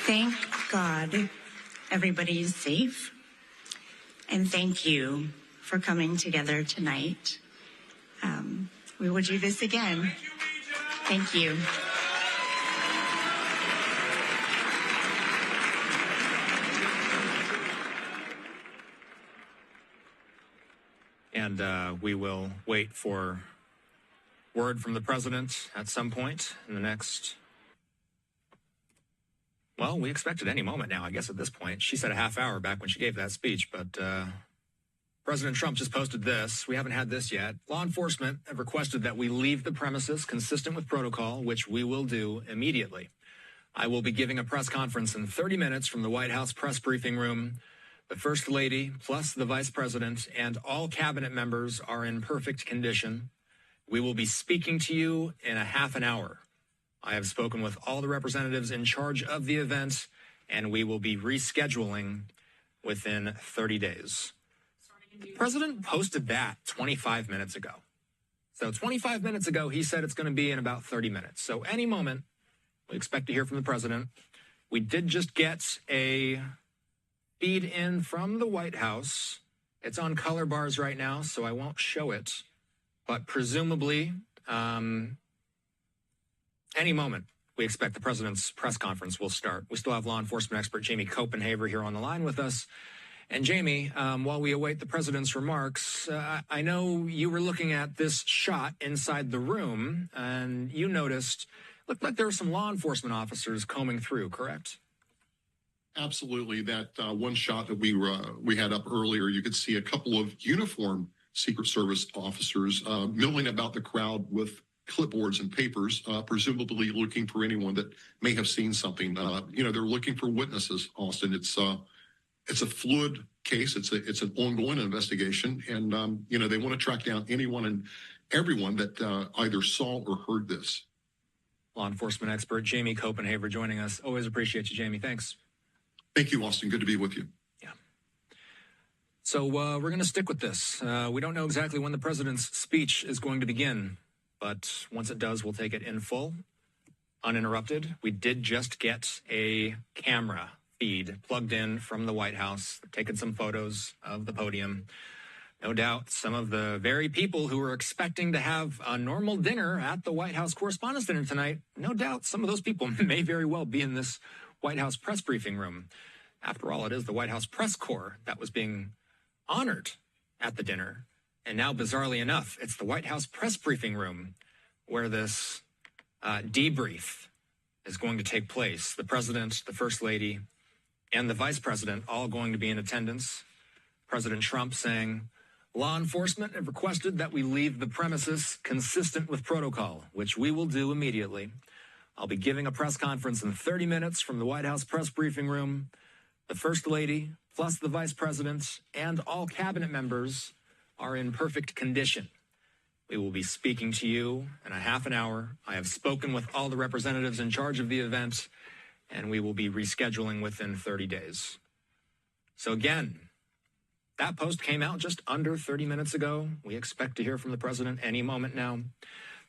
thank God everybody is safe, and thank you for coming together tonight. We will do this again. Thank you. And we will wait for word from the president at some point in the next, well, we expect it any moment now, I guess, at this point. She said a half hour back when she gave that speech, but President Trump just posted this. We haven't had this yet. Law enforcement have requested that we leave the premises consistent with protocol, which we will do immediately. I will be giving a press conference in 30 minutes from the White House press briefing room. The First Lady, plus the Vice President, and all cabinet members are in perfect condition. We will be speaking to you in a half an hour. I have spoken with all the representatives in charge of the event, and we will be rescheduling within 30 days. The president posted that 25 minutes ago. So 25 minutes ago, he said it's going to be in about 30 minutes. So any moment, we expect to hear from the president. We did just get a feed in from the White House. It's on color bars right now, so I won't show it. But presumably, any moment, we expect the president's press conference will start. We still have law enforcement expert Jamie Copenhaver here on the line with us. And Jamie, while we await the president's remarks, I know you were looking at this shot inside the room, and you noticed, looked like there were some law enforcement officers combing through, correct? Absolutely. That one shot that we had up earlier, you could see a couple of uniformed Secret Service officers milling about the crowd with clipboards and papers, presumably looking for anyone that may have seen something. They're looking for witnesses, Austin. It's a fluid case. It's an ongoing investigation, and they want to track down anyone and everyone that either saw or heard this. Law enforcement expert Jamie Copenhaver joining us. Always appreciate you, Jamie. Thanks. Thank you, Austin. Good to be with you. Yeah. So we're going to stick with this. We don't know exactly when the president's speech is going to begin, but once it does, we'll take it in full, uninterrupted. We did just get a camera feed plugged in from the White House, taking some photos of the podium. No doubt some of the very people who were expecting to have a normal dinner at the White House Correspondents' Dinner tonight, no doubt some of those people may very well be in this White House press briefing room. After all, it is the White House press corps that was being honored at the dinner. And now, bizarrely enough, it's the White House press briefing room where this debrief is going to take place. The president, the first lady, and the vice president all going to be in attendance. President Trump saying, law enforcement have requested that we leave the premises consistent with protocol, which we will do immediately. I'll be giving a press conference in 30 minutes from the White House press briefing room. The first lady, plus the vice president, and all cabinet members are in perfect condition. We will be speaking to you in a half an hour. I have spoken with all the representatives in charge of the event, and we will be rescheduling within 30 days. So again, that post came out just under 30 minutes ago. We expect to hear from the president any moment now.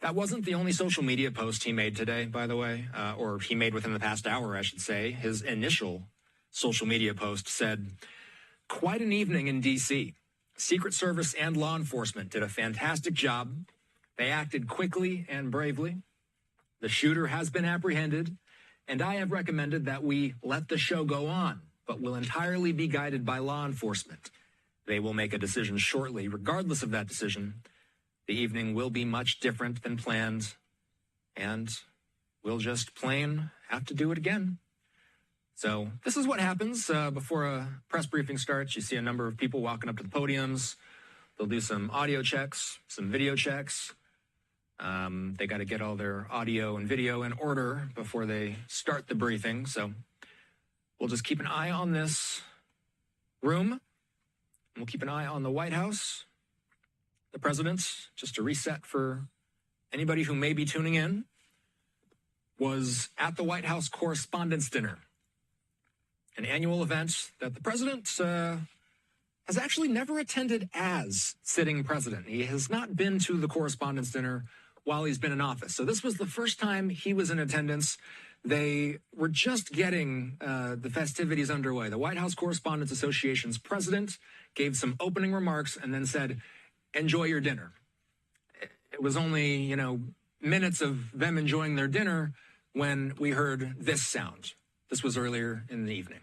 That wasn't the only social media post he made today, by the way, or he made within the past hour, I should say. His initial social media post said, quite an evening in D.C. Secret Service and law enforcement did a fantastic job. They acted quickly and bravely. The shooter has been apprehended, and I have recommended that we let the show go on, but will entirely be guided by law enforcement. They will make a decision shortly. Regardless of that decision, the evening will be much different than planned, and we'll just plain have to do it again. So this is what happens before a press briefing starts. You see a number of people walking up to the podiums. They'll do some audio checks, some video checks. They got to get all their audio and video in order before they start the briefing. So we'll just keep an eye on this room. We'll keep an eye on the White House. The president, just to reset for anybody who may be tuning in, was at the White House Correspondents' Dinner, an annual event that the president has actually never attended as sitting president. He has not been to the Correspondents' Dinner while he's been in office. So this was the first time he was in attendance. They were just getting the festivities underway. The White House Correspondents Association's president gave some opening remarks and then said, enjoy your dinner. It was only, minutes of them enjoying their dinner when we heard this sound. This was earlier in the evening.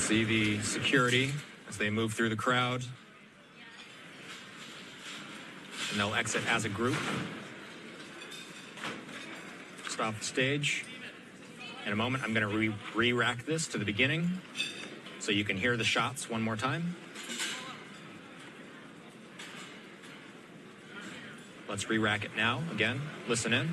See the security as they move through the crowd. And they'll exit as a group. Just off the stage. In a moment, I'm going to re-rack this to the beginning so you can hear the shots one more time. Let's re-rack it now. Again, listen in.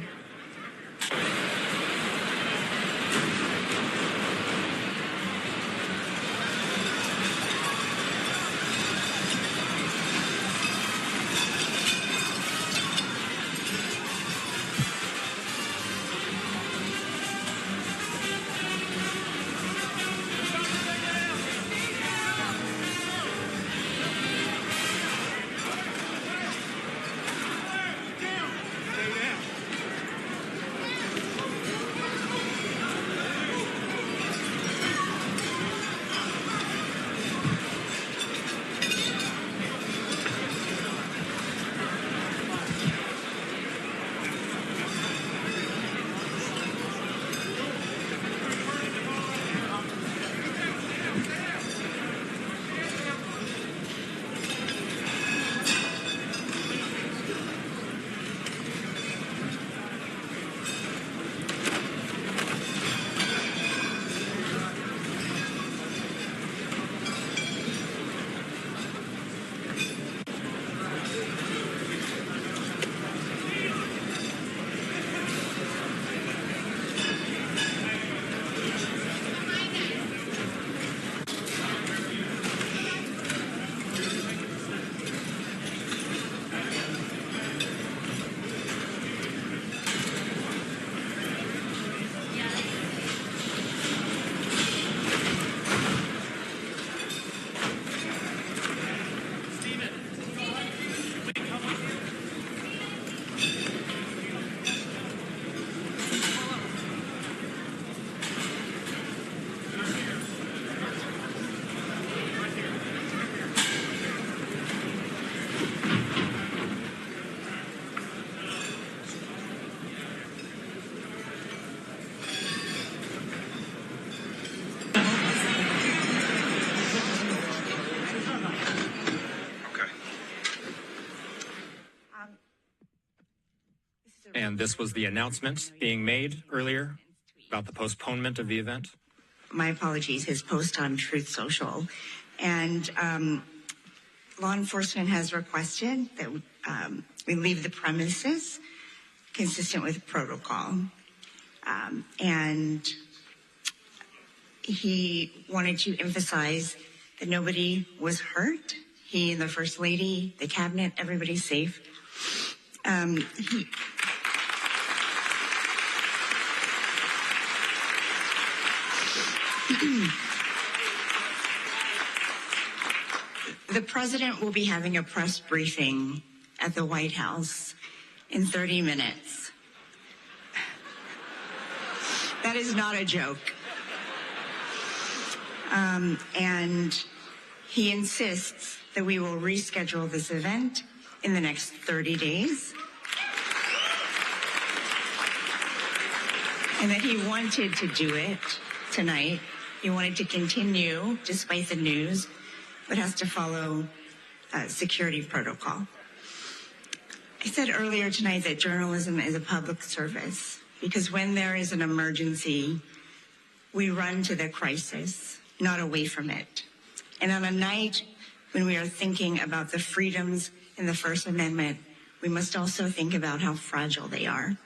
And this was the announcement being made earlier about the postponement of the event. My apologies, his post on Truth Social. And law enforcement has requested that we leave the premises consistent with protocol. And he wanted to emphasize that nobody was hurt. He and the First Lady, the cabinet, everybody's safe. The president will be having a press briefing at the White House in 30 minutes. That is not a joke. And he insists that we will reschedule this event in the next 30 days. And that he wanted to do it tonight. He wanted to continue despite the news, but has to follow security protocol. I said earlier tonight that journalism is a public service because when there is an emergency, we run to the crisis, not away from it. And on a night when we are thinking about the freedoms in the First Amendment, we must also think about how fragile they are.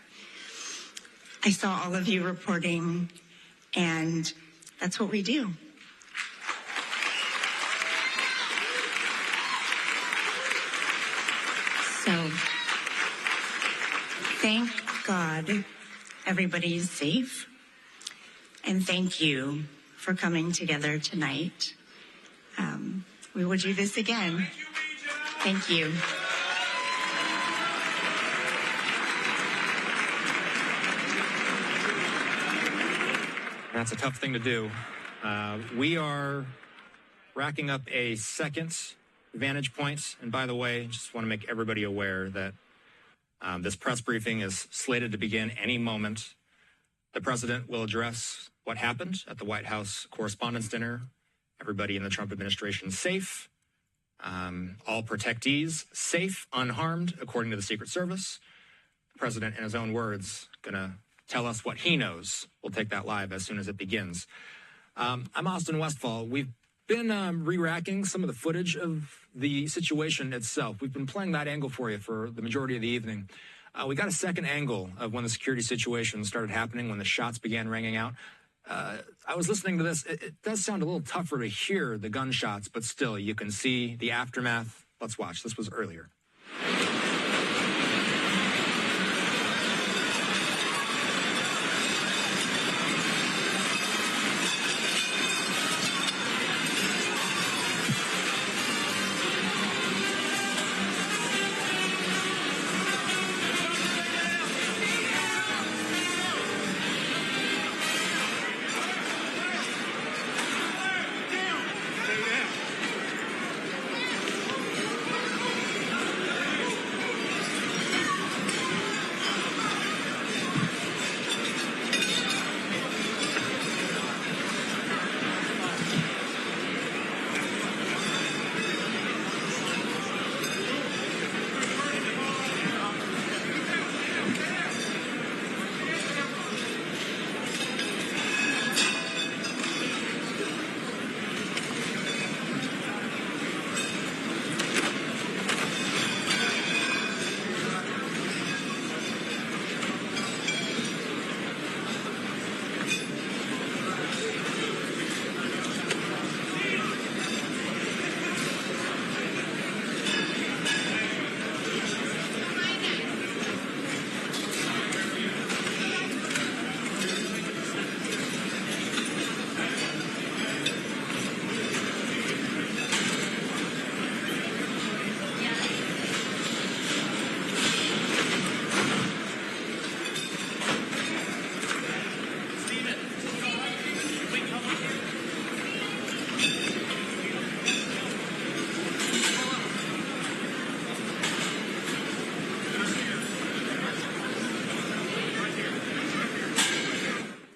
I saw all of you reporting, and that's what we do. So, thank God everybody is safe. And thank you for coming together tonight. We will do this again. Thank you. That's a tough thing to do. We are racking up a second vantage point. And by the way, just want to make everybody aware that this press briefing is slated to begin any moment. The president will address what happened at the White House Correspondents' Dinner everybody in the Trump administration safe, all protectees safe, unharmed, according to the Secret Service. The president, in his own words, going to tell us what he knows. We'll take that live as soon as it begins. I'm Austin Westfall. We've been re-racking some of the footage of the situation itself. We've been playing that angle for you for the majority of the evening. We got a second angle of when the security situation started happening, when the shots began ringing out. I was listening to this. It does sound a little tougher to hear the gunshots, but still, you can see the aftermath. Let's watch. This was earlier.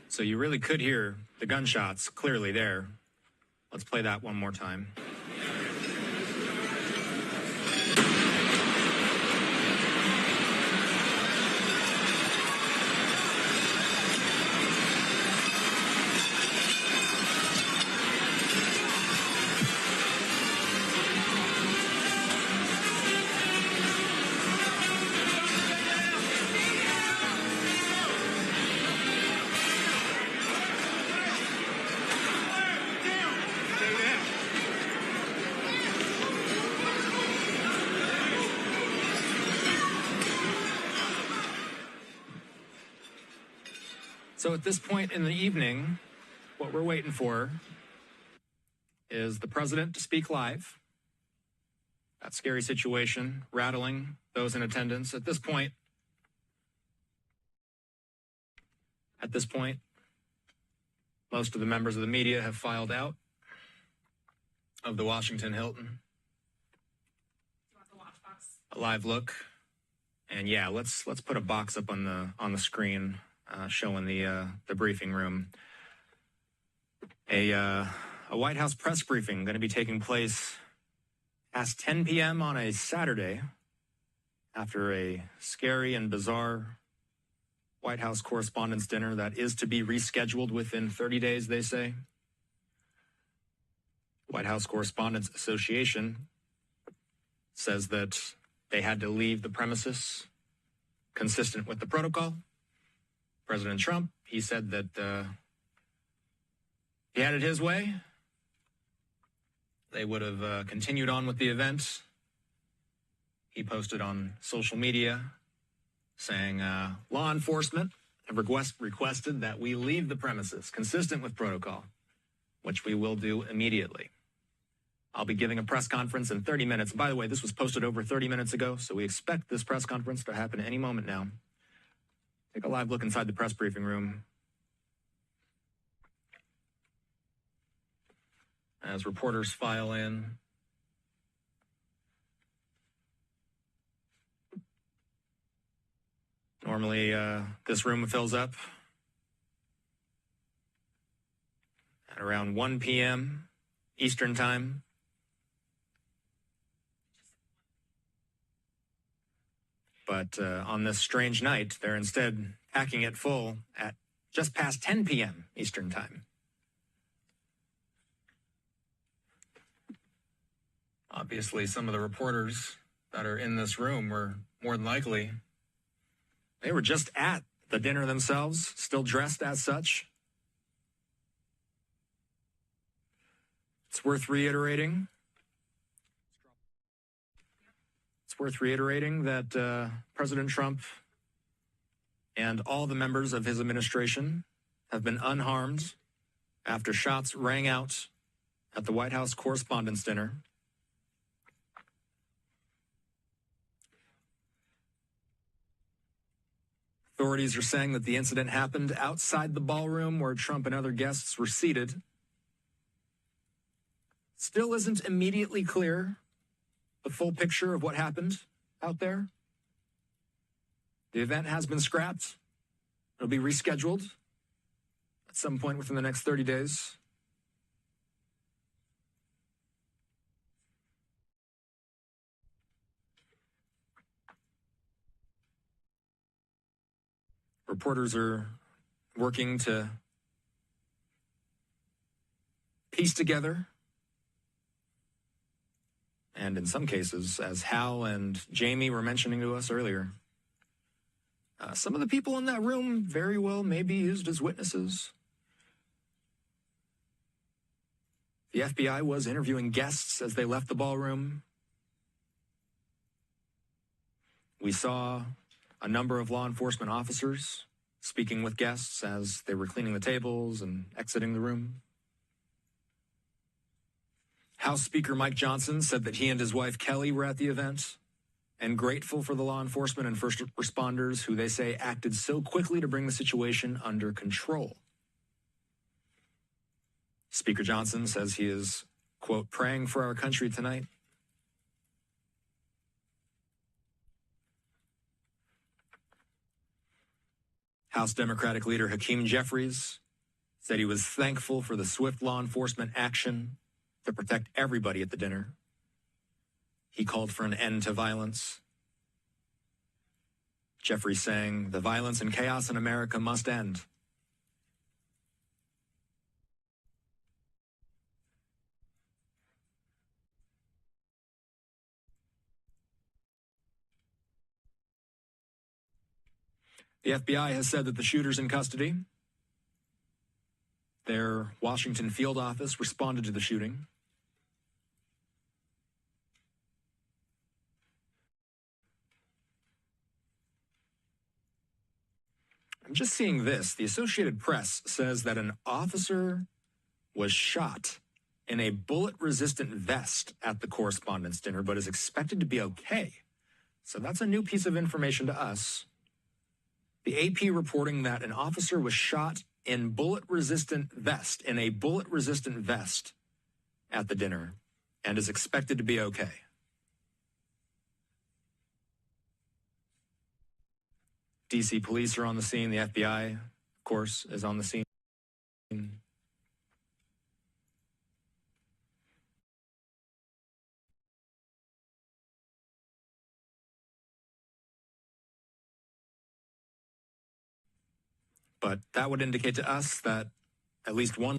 So you really could hear the gunshots clearly there. Let's play that one more time. So at this point in the evening, what we're waiting for is the president to speak live. That scary situation, rattling those in attendance. At this point, most of the members of the media have filed out of the Washington Hilton. A live look. And yeah, let's put a box up on the screen showing the briefing room. A White House press briefing going to be taking place past 10 p.m. on a Saturday after a scary and bizarre White House Correspondents' dinner that is to be rescheduled within 30 days, they say. White House Correspondents Association says that they had to leave the premises consistent with the protocol. President Trump, he said that he had it his way. They would have continued on with the event. He posted on social media saying law enforcement have requested that we leave the premises consistent with protocol, which we will do immediately. I'll be giving a press conference in 30 minutes. By the way, this was posted over 30 minutes ago, so we expect this press conference to happen any moment now. Take a live look inside the press briefing room as reporters file in. Normally, this room fills up at around 1 p.m. Eastern Time. But on this strange night, they're instead packing it full at just past 10 p.m. Eastern Time. Obviously, some of the reporters that are in this room were more than likely, they were just at the dinner themselves, still dressed as such. It's worth reiterating. That President Trump and all the members of his administration have been unharmed after shots rang out at the White House Correspondents' Dinner. Authorities are saying that the incident happened outside the ballroom where Trump and other guests were seated. Still isn't immediately clear the full picture of what happened out there. The event has been scrapped. It'll be rescheduled at some point within the next 30 days. Reporters are working to piece together, and in some cases, as Hal and Jamie were mentioning to us earlier, some of the people in that room very well may be used as witnesses. The FBI was interviewing guests as they left the ballroom. We saw a number of law enforcement officers speaking with guests as they were cleaning the tables and exiting the room. House Speaker Mike Johnson said that he and his wife Kelly were at the event and grateful for the law enforcement and first responders who they say acted so quickly to bring the situation under control. Speaker Johnson says he is, quote, praying for our country tonight. House Democratic leader Hakeem Jeffries said he was thankful for the swift law enforcement action to protect everybody at the dinner. He called for an end to violence. Jeffries saying, the violence and chaos in America must end. The FBI has said that the shooter's in custody. Their Washington field office responded to the shooting. I'm just seeing this. The Associated Press says that an officer was shot in a bullet-resistant vest at the Correspondents' Dinner, but is expected to be okay. So that's a new piece of information to us. The AP reporting that an officer was shot in a bullet-resistant vest at the dinner and is expected to be okay. DC police are on the scene. The FBI, of course, is on the scene. But that would indicate to us that at least one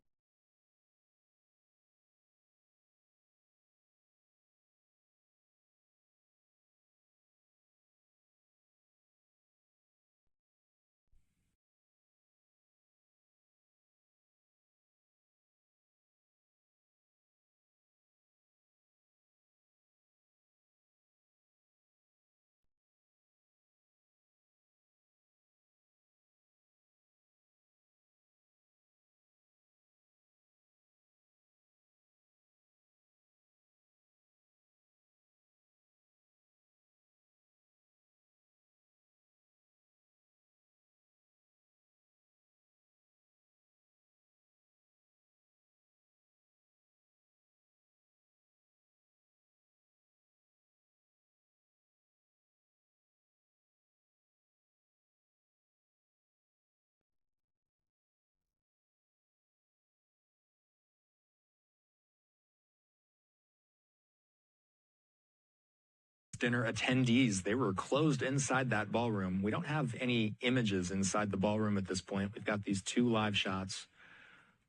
Dinner attendees. They were closed inside that ballroom. We don't have any images inside the ballroom at this point. We've got these two live shots,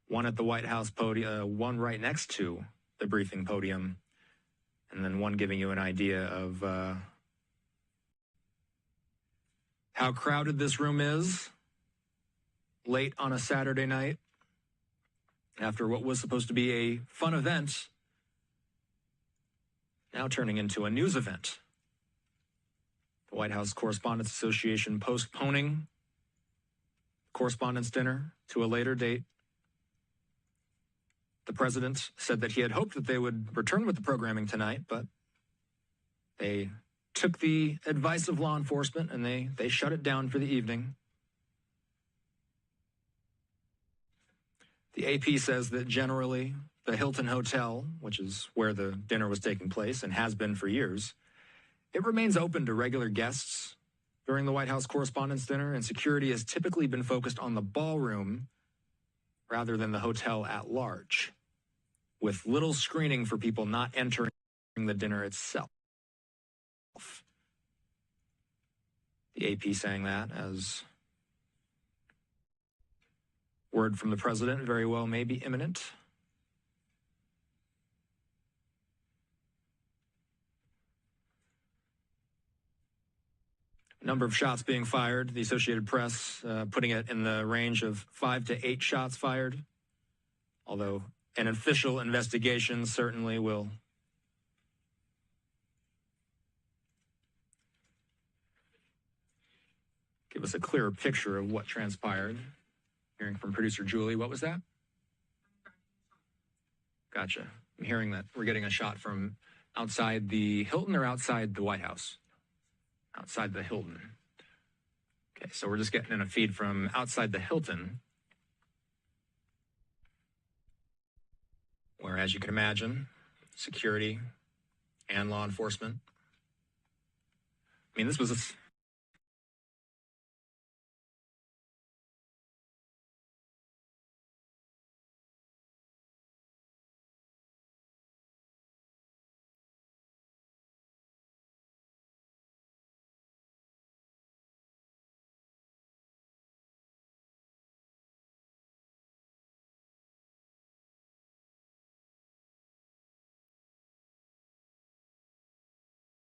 one at the White House podium, one right next to the briefing podium, and then one giving you an idea of how crowded this room is late on a Saturday night after what was supposed to be a fun event, now turning into a news event. The White House Correspondents Association postponing Correspondents' Dinner to a later date. The president said that he had hoped that they would return with the programming tonight, but they took the advice of law enforcement and they shut it down for the evening. The AP says that generally the Hilton Hotel, which is where the dinner was taking place and has been for years, it remains open to regular guests during the White House Correspondents' Dinner, and security has typically been focused on the ballroom rather than the hotel at large, with little screening for people not entering the dinner itself. The AP saying that as word from the president very well may be imminent. Number of shots being fired. The Associated Press putting it in the range of 5 to 8 shots fired, although an official investigation certainly will give us a clearer picture of what transpired. Hearing from producer Julie, what was that? Gotcha. I'm hearing that we're getting a shot from outside the Hilton or outside the White House? Outside the Hilton. Okay, so we're just getting in a feed from outside the Hilton, where, as you can imagine, security and law enforcement. I mean, this was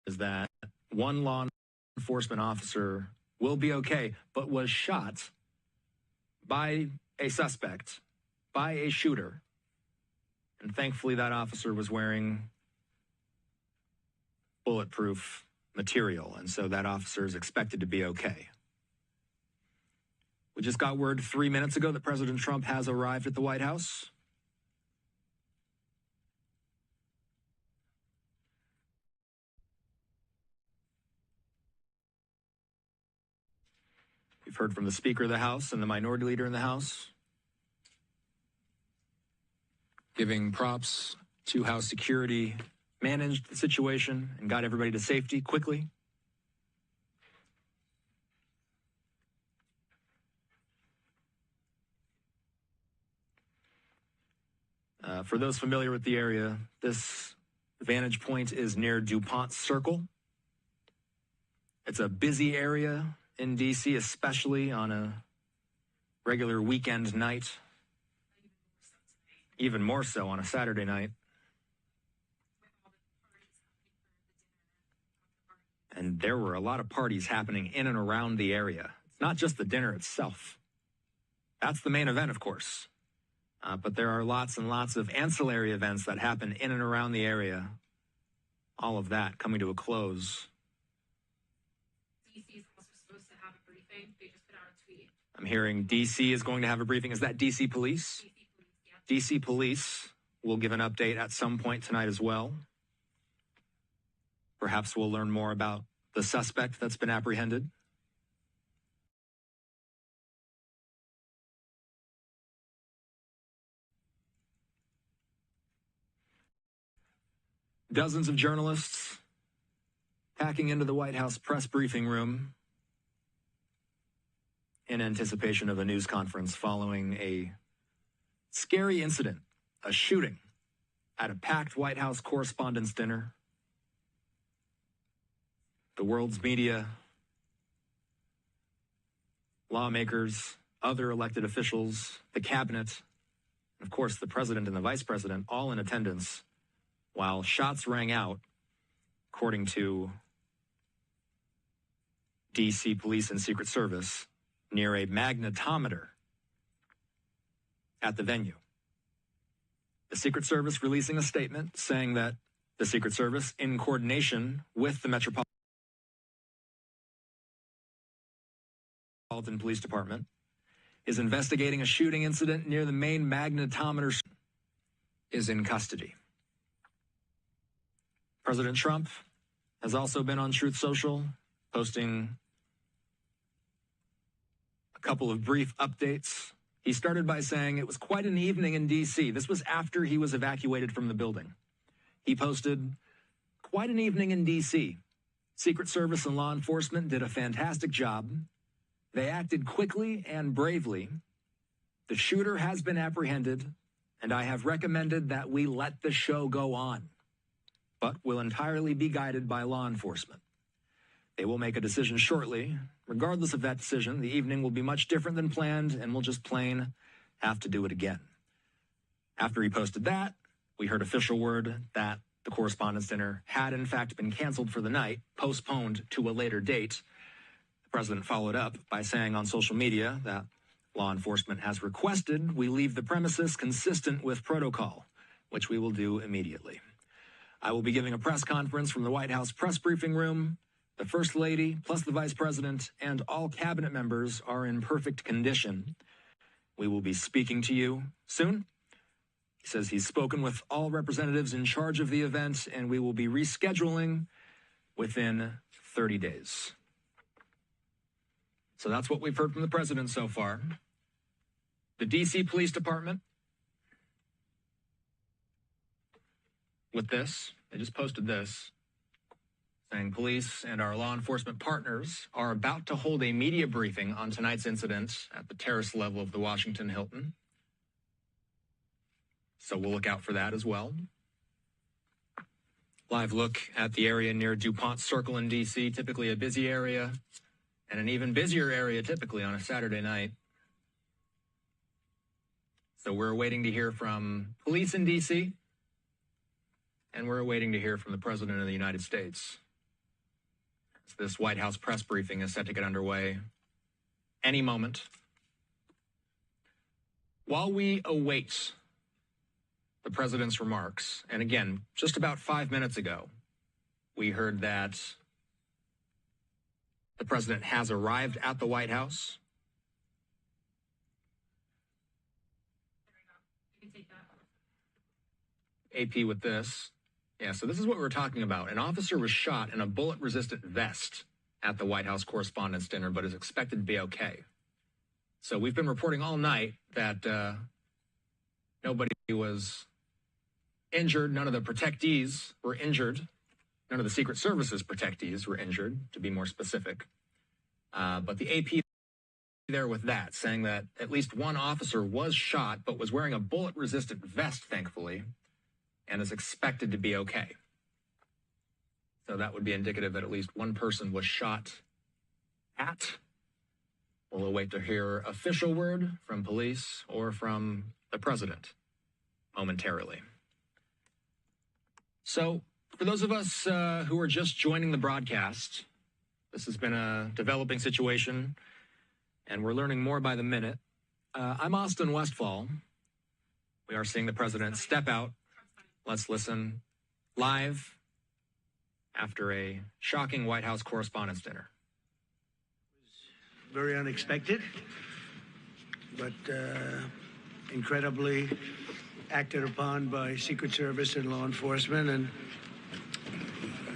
is that one law enforcement officer will be okay, but was shot by a suspect, by a shooter. And thankfully that officer was wearing bulletproof material, and so that officer is expected to be okay. We just got word 3 minutes ago that President Trump has arrived at the White House. We've heard from the Speaker of the House and the Minority Leader in the House, giving props to how security managed the situation and got everybody to safety quickly. For those familiar with the area, this vantage point is near DuPont Circle. It's a busy area in D.C., especially on a regular weekend night, even more so on a Saturday night. And there were a lot of parties happening in and around the area. It's not just the dinner itself. That's the main event, of course. But there are lots and lots of ancillary events that happen in and around the area. All of that coming to a close. DC is also supposed to have a briefing. They just put out a tweet. I'm hearing DC is going to have a briefing. Is that DC Police? DC Police, yeah. DC Police will give an update at some point tonight as well. Perhaps we'll learn more about the suspect that's been apprehended. Dozens of journalists packing into the White House press briefing room in anticipation of a news conference following a scary incident, a shooting at a packed White House Correspondents' Dinner. the world's media, lawmakers, other elected officials, the cabinet, and of course, the president and the vice president, all in attendance, while shots rang out, according to D.C. Police and Secret Service, near a magnetometer at the venue. The Secret Service releasing a statement saying that the Secret Service, in coordination with the Metropolitan Police Department, is investigating a shooting incident near the main magnetometer, is in custody. President Trump has also been on Truth Social, posting a couple of brief updates. He started by saying it was quite an evening in D.C. This was after he was evacuated from the building. He posted, quite an evening in D.C. Secret Service and law enforcement did a fantastic job. They acted quickly and bravely. The shooter has been apprehended, and I have recommended that we let the show go on, but will entirely be guided by law enforcement. They will make a decision shortly. Regardless of that decision, the evening will be much different than planned, and we'll just plain have to do it again. After he posted that, we heard official word that the Correspondents' Dinner had in fact been canceled for the night, postponed to a later date. The president followed up by saying on social media that law enforcement has requested we leave the premises consistent with protocol, which we will do immediately. I will be giving a press conference from the White House press briefing room. The First Lady, plus the Vice President, and all cabinet members are in perfect condition. We will be speaking to you soon. He says he's spoken with all representatives in charge of the event, and we will be rescheduling within 30 days. So that's what we've heard from the president so far. The D.C. Police Department, with this, they just posted this, saying police and our law enforcement partners are about to hold a media briefing on tonight's incident at the terrace level of the Washington Hilton. So we'll look out for that as well. Live look at the area near DuPont Circle in D.C., typically a busy area, and an even busier area typically on a Saturday night. So we're waiting to hear from police in D.C., and we're waiting to hear from the President of the United States. This White House press briefing is set to get underway any moment. While we await the president's remarks, and again, just about 5 minutes ago, we heard that the president has arrived at the White House. AP with this. Yeah, so this is what we're talking about. An officer was shot in a bullet-resistant vest at the White House Correspondents' Dinner, but is expected to be okay. So we've been reporting all night that nobody was injured. None of the protectees were injured. None of the Secret Service's protectees were injured, to be more specific. But the AP there with that, saying that at least one officer was shot, but was wearing a bullet-resistant vest, thankfully, and is expected to be okay. So that would be indicative that at least one person was shot at. We'll await to hear official word from police or from the president momentarily. So for those of us who are just joining the broadcast, this has been a developing situation, and we're learning more by the minute. I'm Austin Westfall. We are seeing the president step out. Let's listen live after a shocking White House Correspondents' Dinner. Very unexpected, but incredibly acted upon by Secret Service and law enforcement. And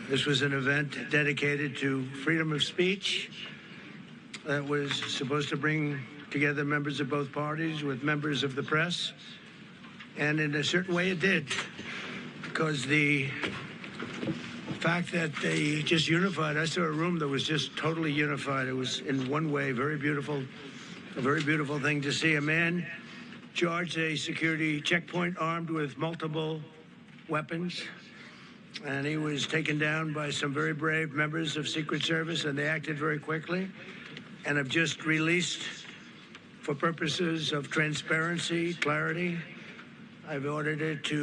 this was an event dedicated to freedom of speech that was supposed to bring together members of both parties with members of the press. And in a certain way it did, because the fact that they just unified, I saw a room that was just totally unified. It was in one way very beautiful, a very beautiful thing to see. A man charged a security checkpoint armed with multiple weapons. and he was taken down by some very brave members of Secret Service, and they acted very quickly and have just released, for purposes of transparency, clarity, I've ordered it to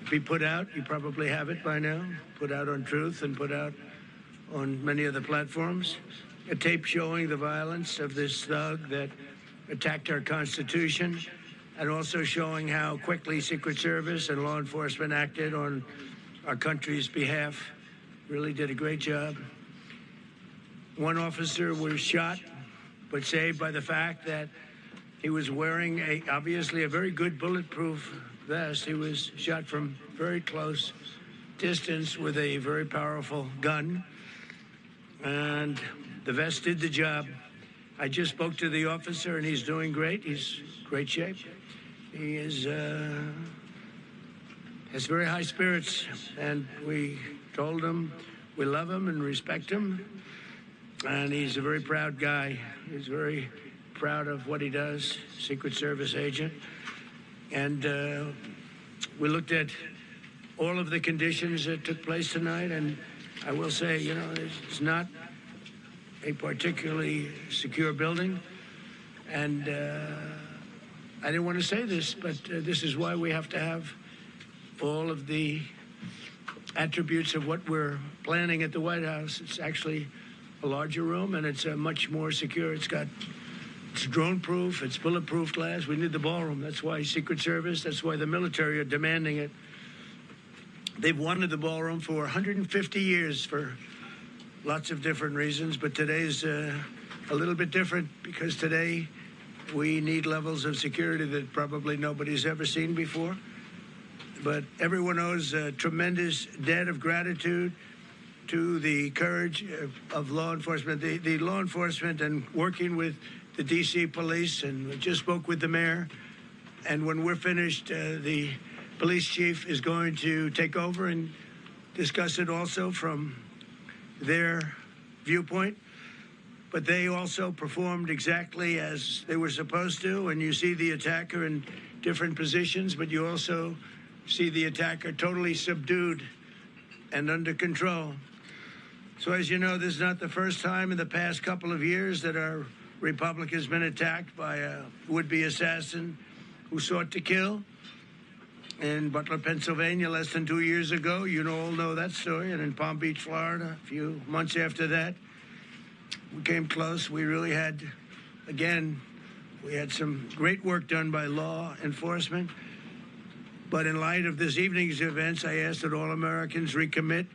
be put out. You probably have it by now, put out on Truth and put out on many of the platforms. A tape showing the violence of this thug that attacked our Constitution, and also showing how quickly Secret Service and law enforcement acted on our country's behalf. Really did a great job. One officer was shot, but saved by the fact that he was wearing obviously a very good bulletproof vest. He was shot from very close distance with a very powerful gun, and the vest did the job. I just spoke to the officer, and he's doing great. He's in great shape. He has very high spirits, and we told him we love him and respect him, and he's a very proud guy. He's very proud of what he does, Secret Service agent. And we looked at all of the conditions that took place tonight, and I will say, you know, it's not a particularly secure building, and I didn't want to say this, but this is why we have to have all of the attributes of what we're planning at the White House. It's actually a larger room, and it's much more secure. It's drone-proof, it's bulletproof glass. We need the ballroom. That's why Secret Service, that's why the military are demanding it. They've wanted the ballroom for 150 years for lots of different reasons, but today's a little bit different, because today we need levels of security that probably nobody's ever seen before. But everyone owes a tremendous debt of gratitude to the courage of law enforcement, the law enforcement, and working with the D.C. police, and we just spoke with the mayor. And when we're finished, the police chief is going to take over and discuss it also from their viewpoint. But they also performed exactly as they were supposed to, and you see the attacker in different positions, but you also see the attacker totally subdued and under control. So as you know, this is not the first time in the past couple of years that our republic has been attacked by a would-be assassin who sought to kill. In Butler, Pennsylvania, less than 2 years ago, you all know that story, and in Palm Beach, Florida, a few months after that, we came close. We really had, again, we had some great work done by law enforcement. But in light of this evening's events, I ask that all Americans recommit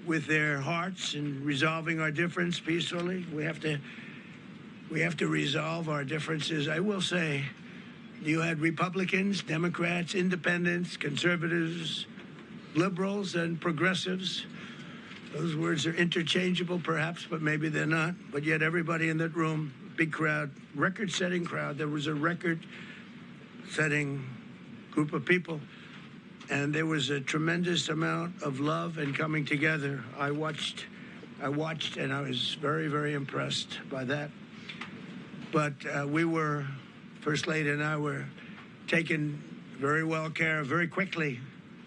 with their hearts in resolving our difference peacefully. We have to resolve our differences. I will say, you had Republicans, Democrats, independents, conservatives, liberals, and progressives. Those words are interchangeable, perhaps, but maybe they're not. But yet everybody in that room, big crowd, record-setting crowd. There was a record-setting group of people, and there was a tremendous amount of love and coming together. I watched, and I was very, very impressed by that. But First Lady and I were taken very well care of, very quickly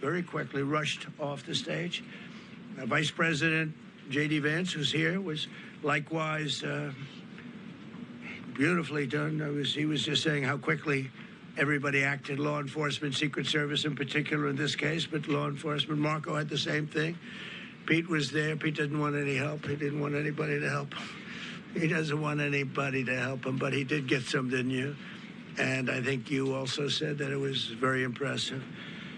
rushed off the stage. Vice President J.D. Vance, who's here, was likewise beautifully done. He was just saying how quickly everybody acted, law enforcement, Secret Service in particular in this case, but law enforcement. Marco had the same thing. Pete was there. Pete didn't want any help. He didn't want anybody to help him. He doesn't want anybody to help him, but he did get some, didn't you? And I think you also said that it was very impressive.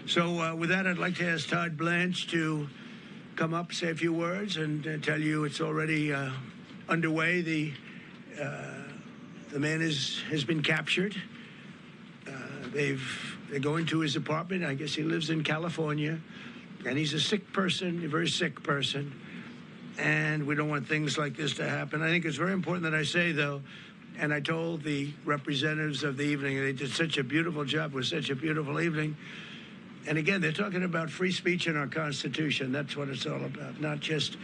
So with that, I'd like to ask Todd Blanche to come up, say a few words, and tell you it's already underway. The man has been captured. They're going to his apartment. I guess he lives in California, and he's a sick person, a very sick person, and we don't want things like this to happen. I think it's very important that I say, though, and I told the representatives of the evening, they did such a beautiful job. It was such a beautiful evening. And again, they're talking about free speech in our Constitution. That's what it's all about, not just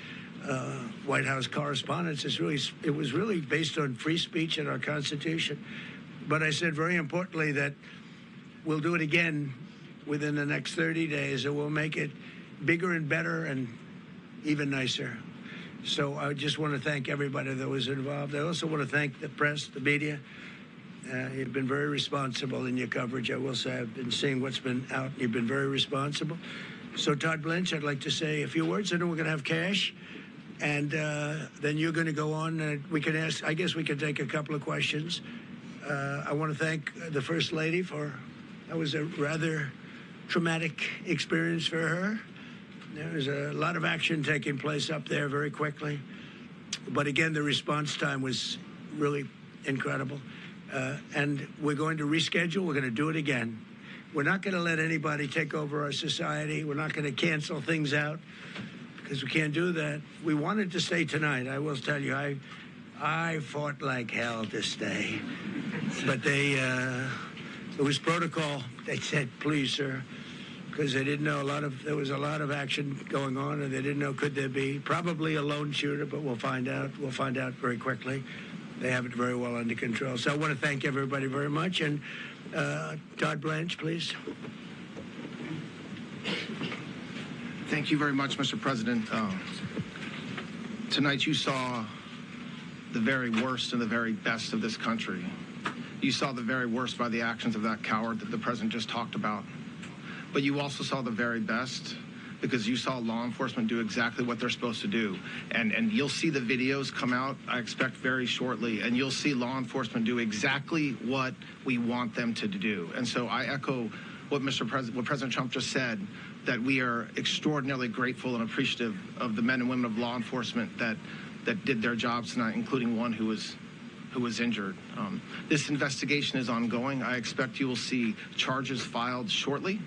White House Correspondents. It was really based on free speech and our Constitution. But I said very importantly that we'll do it again within the next 30 days, and we'll make it bigger and better and even nicer. So I just want to thank everybody that was involved. I also want to thank the press, the media. You've been very responsible in your coverage. I will say I've been seeing what's been out. You've been very responsible. So Todd Blanche, I'd like to say a few words. I know we're going to have cash, and then you're going to go on. We can ask. I guess we can take a couple of questions. I want to thank the First Lady that was a rather traumatic experience for her. There was a lot of action taking place up there very quickly. But again, the response time was really incredible. And we're going to reschedule. We're going to do it again. We're not going to let anybody take over our society. We're not going to cancel things out because we can't do that. We wanted to stay tonight. I will tell you, I fought like hell to stay. But it was protocol. They said, please, sir, because they didn't know there was a lot of action going on, and they didn't know could there be probably a lone shooter, but we'll find out. We'll find out very quickly. They have it very well under control. So I want to thank everybody very much. And Todd Blanche, please. Thank you very much, Mr. President. Tonight you saw the very worst and the very best of this country. You saw the very worst by the actions of that coward that the president just talked about. But you also saw the very best because you saw law enforcement do exactly what they're supposed to do. And you'll see the videos come out, I expect, very shortly, and you'll see law enforcement do exactly what we want them to do. And so I echo what what President Trump just said, that we are extraordinarily grateful and appreciative of the men and women of law enforcement that did their jobs tonight, including one who was injured. This investigation is ongoing. I expect you will see charges filed shortly.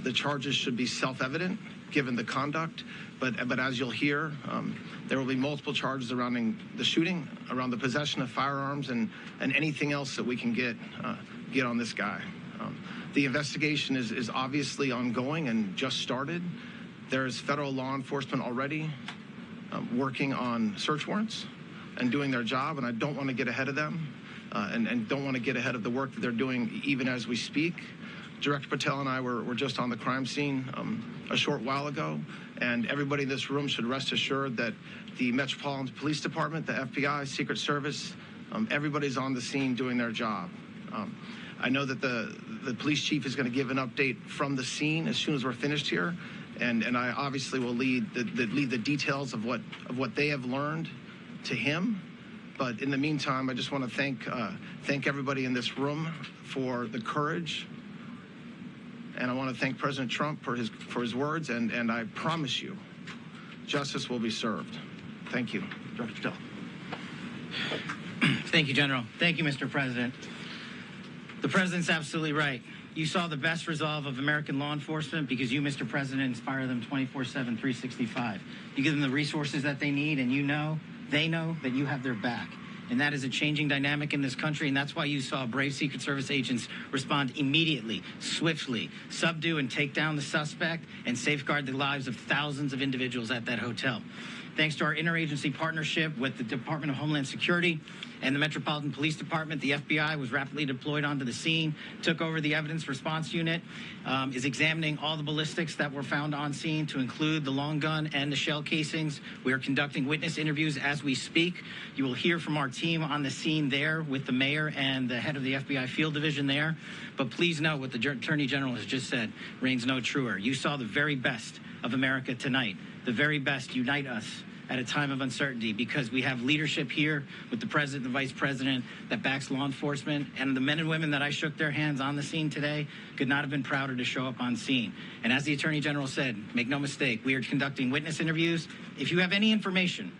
The charges should be self-evident given the conduct, but as you'll hear, there will be multiple charges surrounding the shooting, around the possession of firearms, and anything else that we can get on this guy. The investigation is obviously ongoing and just started. There is federal law enforcement already working on search warrants and doing their job, and I don't want to get ahead of them and don't want to get ahead of the work that they're doing even as we speak. Director Patel and I were just on the crime scene a short while ago, and everybody in this room should rest assured that the Metropolitan Police Department, the FBI, Secret Service, everybody's on the scene doing their job. I know that the police chief is going to give an update from the scene as soon as we're finished here, and I obviously will lead the details of what they have learned to him. But in the meantime, I just want to thank everybody in this room for the courage. And I want to thank President Trump for his words, and I promise you, justice will be served. Thank you. Director Patel. Thank you, General. Thank you, Mr. President. The President's absolutely right. You saw the best resolve of American law enforcement because you, Mr. President, inspire them 24/7, 365. You give them the resources that they need, and they know that you have their back. And that is a changing dynamic in this country, and that's why you saw brave Secret Service agents respond immediately, swiftly, subdue and take down the suspect, and safeguard the lives of thousands of individuals at that hotel. Thanks to our interagency partnership with the Department of Homeland Security and the Metropolitan Police Department, the FBI was rapidly deployed onto the scene, took over the evidence response unit, is examining all the ballistics that were found on scene, to include the long gun and the shell casings. We are conducting witness interviews as we speak. You will hear from our team on the scene there with the mayor and the head of the FBI field division there. But please note what the Attorney General has just said reigns no truer. You saw the very best of America tonight. The very best unite us at a time of uncertainty, because we have leadership here with the president and the vice president that backs law enforcement, and the men and women that I shook their hands on the scene today could not have been prouder to show up on scene. And as the Attorney General said, make no mistake, we are conducting witness interviews. If you have any information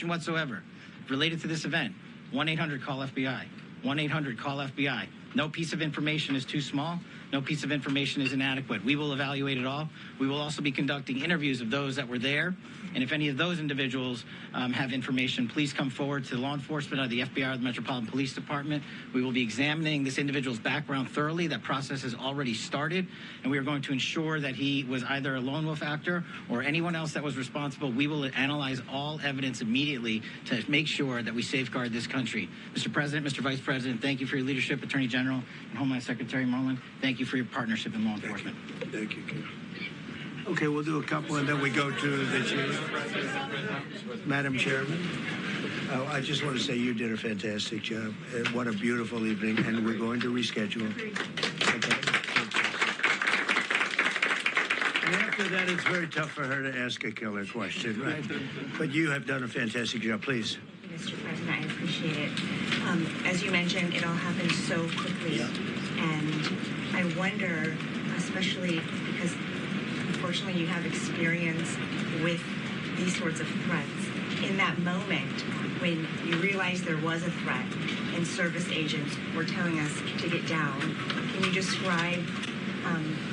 whatsoever related to this event, 1-800-CALL-FBI, 1-800-CALL-FBI. No piece of information is too small. No piece of information is inadequate. We will evaluate it all. We will also be conducting interviews of those that were there. And if any of those individuals have information, please come forward to law enforcement or the FBI or the Metropolitan Police Department. We will be examining this individual's background thoroughly. That process has already started. And we are going to ensure that he was either a lone wolf actor or anyone else that was responsible. We will analyze all evidence immediately to make sure that we safeguard this country. Mr. President, Mr. Vice President, thank you for your leadership. Attorney General and Homeland Secretary Merlin, thank you for your partnership in law enforcement. Thank you, Ken. Okay, we'll do a couple and then we go to the chief. Madam Chairman, I just want to say you did a fantastic job. What a beautiful evening, and we're going to reschedule. Okay. And after that, it's very tough for her to ask a killer question, right? But you have done a fantastic job. Please. Mr. President, I appreciate it. As you mentioned, it all happened so quickly. Yeah. And I wonder, especially because unfortunately you have experience with these sorts of threats, in that moment when you realized there was a threat and service agents were telling us to get down, can you describe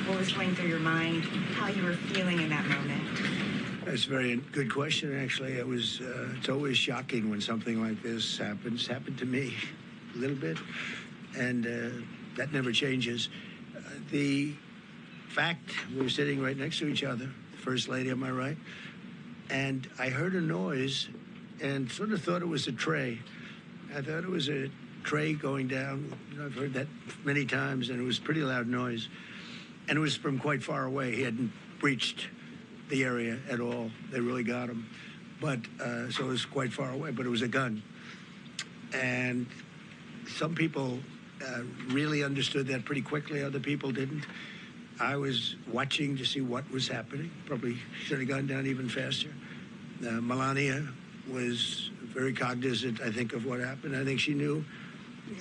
what was going through your mind, how you were feeling in that moment? That's a very good question, actually. It's always shocking when something like this happens. Happened to me a little bit, and that never changes. The fact, we were sitting right next to each other, First Lady on my right, and I heard a noise and sort of thought it was a tray. I thought it was a tray going down. I've heard that many times, and it was a pretty loud noise. And it was from quite far away. He hadn't breached the area at all. They really got him. But, so it was quite far away, but it was a gun. And some people really understood that pretty quickly. Other people didn't. I was watching to see what was happening. Probably should have gone down even faster. Melania was very cognizant, I think, of what happened. I think she knew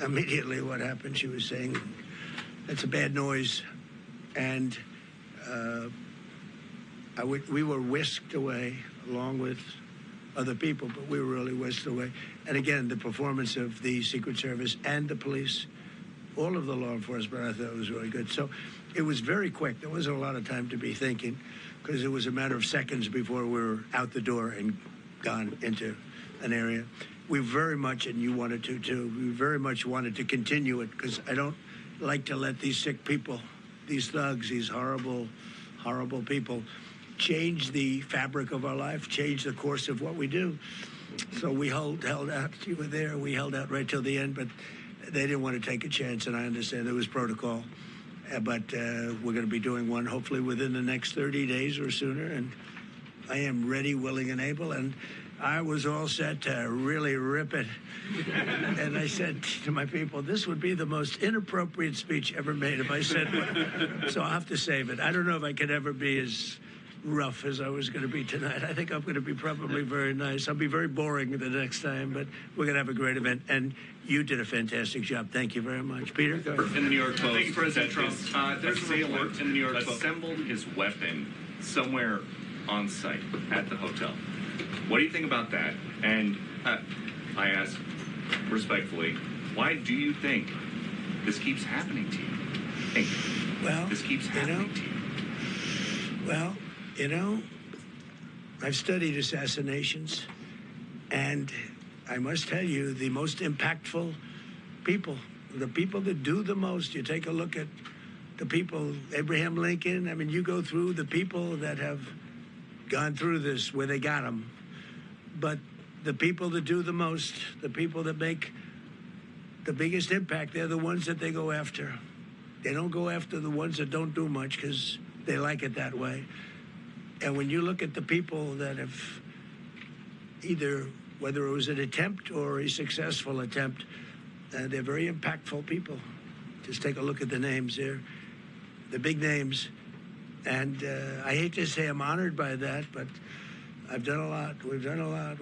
immediately what happened. She was saying, that's a bad noise. And we were whisked away along with other people, but we were really whisked away. And again, the performance of the Secret Service and the police, all of the law enforcement, I thought was really good. So it was very quick. There wasn't a lot of time to be thinking because it was a matter of seconds before we were out the door and gone into an area. We very much, and you wanted to too, we very much wanted to continue it because I don't like to let these sick people, these thugs, these horrible, horrible people change the fabric of our life, change the course of what we do. So we held out. You were there. We held out right till the end, but they didn't want to take a chance, and I understand there was protocol. But we're going to be doing one hopefully within the next 30 days or sooner, and I am ready, willing, and able, and I was all set to really rip it. And I said to my people, this would be the most inappropriate speech ever made if I said what. So I'll have to save it. I don't know if I could ever be as rough as I was going to be tonight. I think I'm going to be probably very nice. I'll be very boring the next time, but we're going to have a great event. And you did a fantastic job. Thank you very much. Peter, go ahead. In the New York Post, thank you, President Trump. There's a report in the New York Post assembled his weapon somewhere on site at the hotel. What do you think about that? And I ask respectfully, why do you think this keeps happening to you? Thank you. Well, this keeps happening to you. Well, you know, I've studied assassinations, and I must tell you, the most impactful people, the people that do the most, you take a look at the people, Abraham Lincoln, I mean, you go through the people that have gone through this, where they got them. But the people that do the most, the people that make the biggest impact, they're the ones that they go after. They don't go after the ones that don't do much because they like it that way. And when you look at the people that have either, whether it was an attempt or a successful attempt, they're very impactful people. Just take a look at the names here, the big names. And I hate to say I'm honored by that, but I've done a lot. We've done a lot.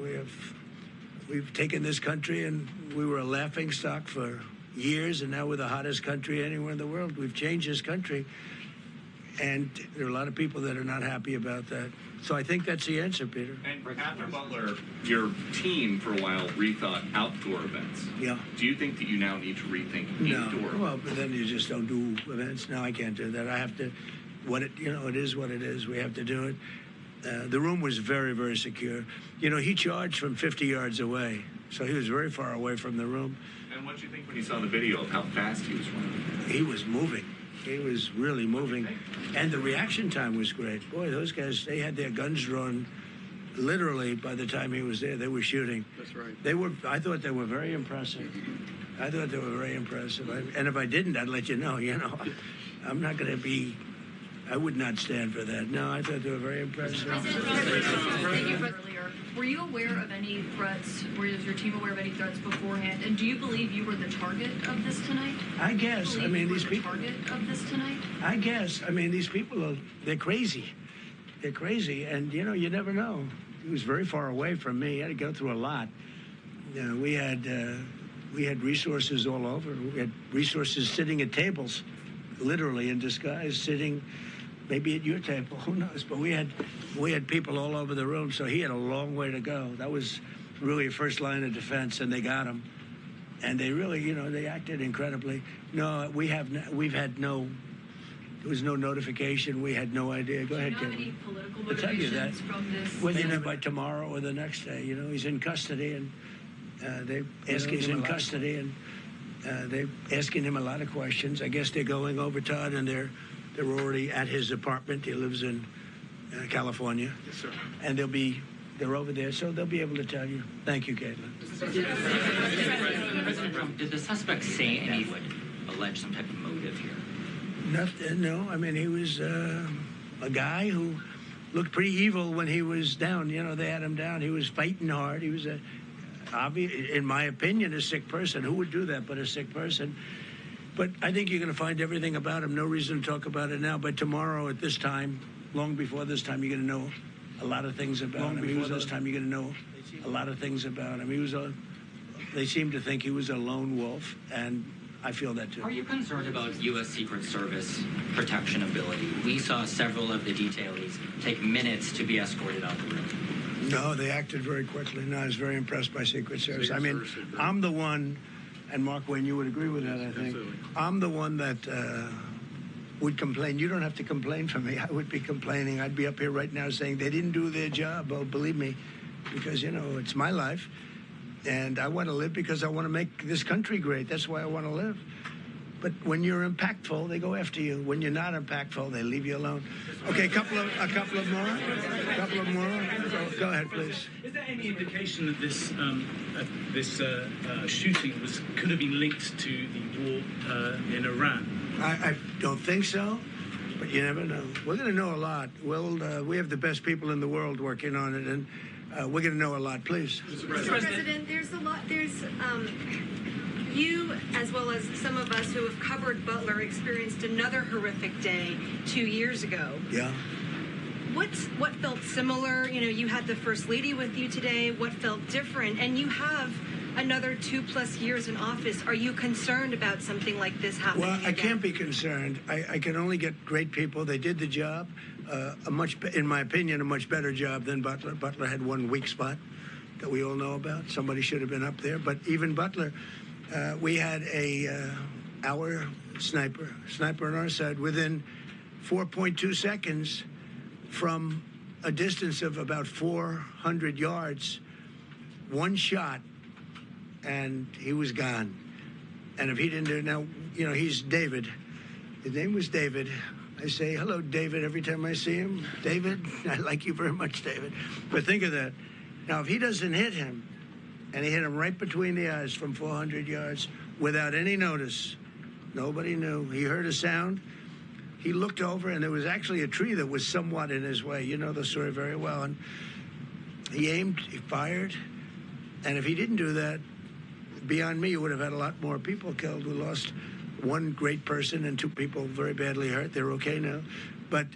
We've taken this country, and we were a laughing stock for years, and now we're the hottest country anywhere in the world. We've changed this country, and there are a lot of people that are not happy about that. So I think that's the answer, Peter. And after Butler, your team for a while rethought outdoor events. Yeah. Do you think that you now need to rethink indoor? No. Well, but then you just don't do events. No, I can't do that. I have to. It is what it is. We have to do it. The room was very, very secure. He charged from 50 yards away, so he was very far away from the room. And what did you think when you saw the video of how fast he was running? He was moving. He was really moving. And the reaction time was great. Boy, those guys, they had their guns drawn literally by the time he was there. They were shooting. That's right. I thought they were very impressive. And if I didn't, I'd let you know, I'm not going to be... I would not stand for that. No, I thought they were very impressive. Were you aware of any threats? Was your team aware of any threats beforehand? And do you believe you were the target of this tonight? I guess. These people. Target of this tonight? I guess. These people they're crazy. They're crazy, and you never know. He was very far away from me. He had to go through a lot. We had resources all over. We had resources sitting at tables, literally in disguise, sitting. Maybe at your table, who knows? But we had people all over the room, so he had a long way to go. That was really a first line of defense, and they got him. And they really, they acted incredibly. No, there was no notification. We had no idea. Go ahead, Kevin. Any political I'll tell you that. from this? Whether by tomorrow or the next day, he's in custody, and they're asking him they're asking him a lot of questions. I guess they're going over, Todd, and they're already at his apartment. He lives in California. Yes, sir. And they're over there, so they'll be able to tell you. Thank you, Caitlin. President Trump, did the suspect say any would allege some type of motive here? Nothing, no. He was a guy who looked pretty evil when he was down. They had him down. He was fighting hard. He was in my opinion, a sick person. Who would do that but a sick person? But I think you're going to find everything about him. No reason to talk about it now. But tomorrow at this time, long before this time, you're going to know a lot of things about him. You're going to know a lot of things about him. They seem to think he was a lone wolf, and I feel that too. Are you concerned about U.S. Secret Service protection ability? We saw several of the detailees take minutes to be escorted out the room. No, they acted very quickly. No, I was very impressed by Secret Service. I'm the one... And Mark Wayne, you would agree with that, I think. Absolutely. I'm the one that would complain. You don't have to complain for me. I would be complaining. I'd be up here right now saying they didn't do their job. Oh, believe me, because, it's my life. And I want to live because I want to make this country great. That's why I want to live. But when you're impactful, they go after you. When you're not impactful, they leave you alone. Okay, a couple of more. Go ahead, please. Is there any indication that this shooting could have been linked to the war in Iran? I don't think so, but you never know. We're going to know a lot. We have the best people in the world working on it, and we're going to know a lot. Please. Mr. President, there's a lot. You, as well as some of us who have covered Butler, experienced another horrific day 2 years ago. Yeah. What felt similar? You had the First Lady with you today. What felt different? And you have another 2+ years in office. Are you concerned about something like this happening Well, I again? can't be concerned. I can only get great people. They did the job. In my opinion, a much better job than Butler. Butler had one weak spot that we all know about. Somebody should have been up there. But even Butler... we had our sniper on our side within 4.2 seconds from a distance of about 400 yards, one shot, and he was gone. And if he didn't do it now, he's David. His name was David. I say, hello, David, every time I see him. David, I like you very much, David. But think of that. Now, if he doesn't hit him, and he hit him right between the eyes from 400 yards without any notice. Nobody knew. He heard a sound. He looked over, and there was actually a tree that was somewhat in his way. You know the story very well. And he aimed, he fired. And if he didn't do that, beyond me, you would have had a lot more people killed. We lost one great person and 2 people very badly hurt. They're okay now. But,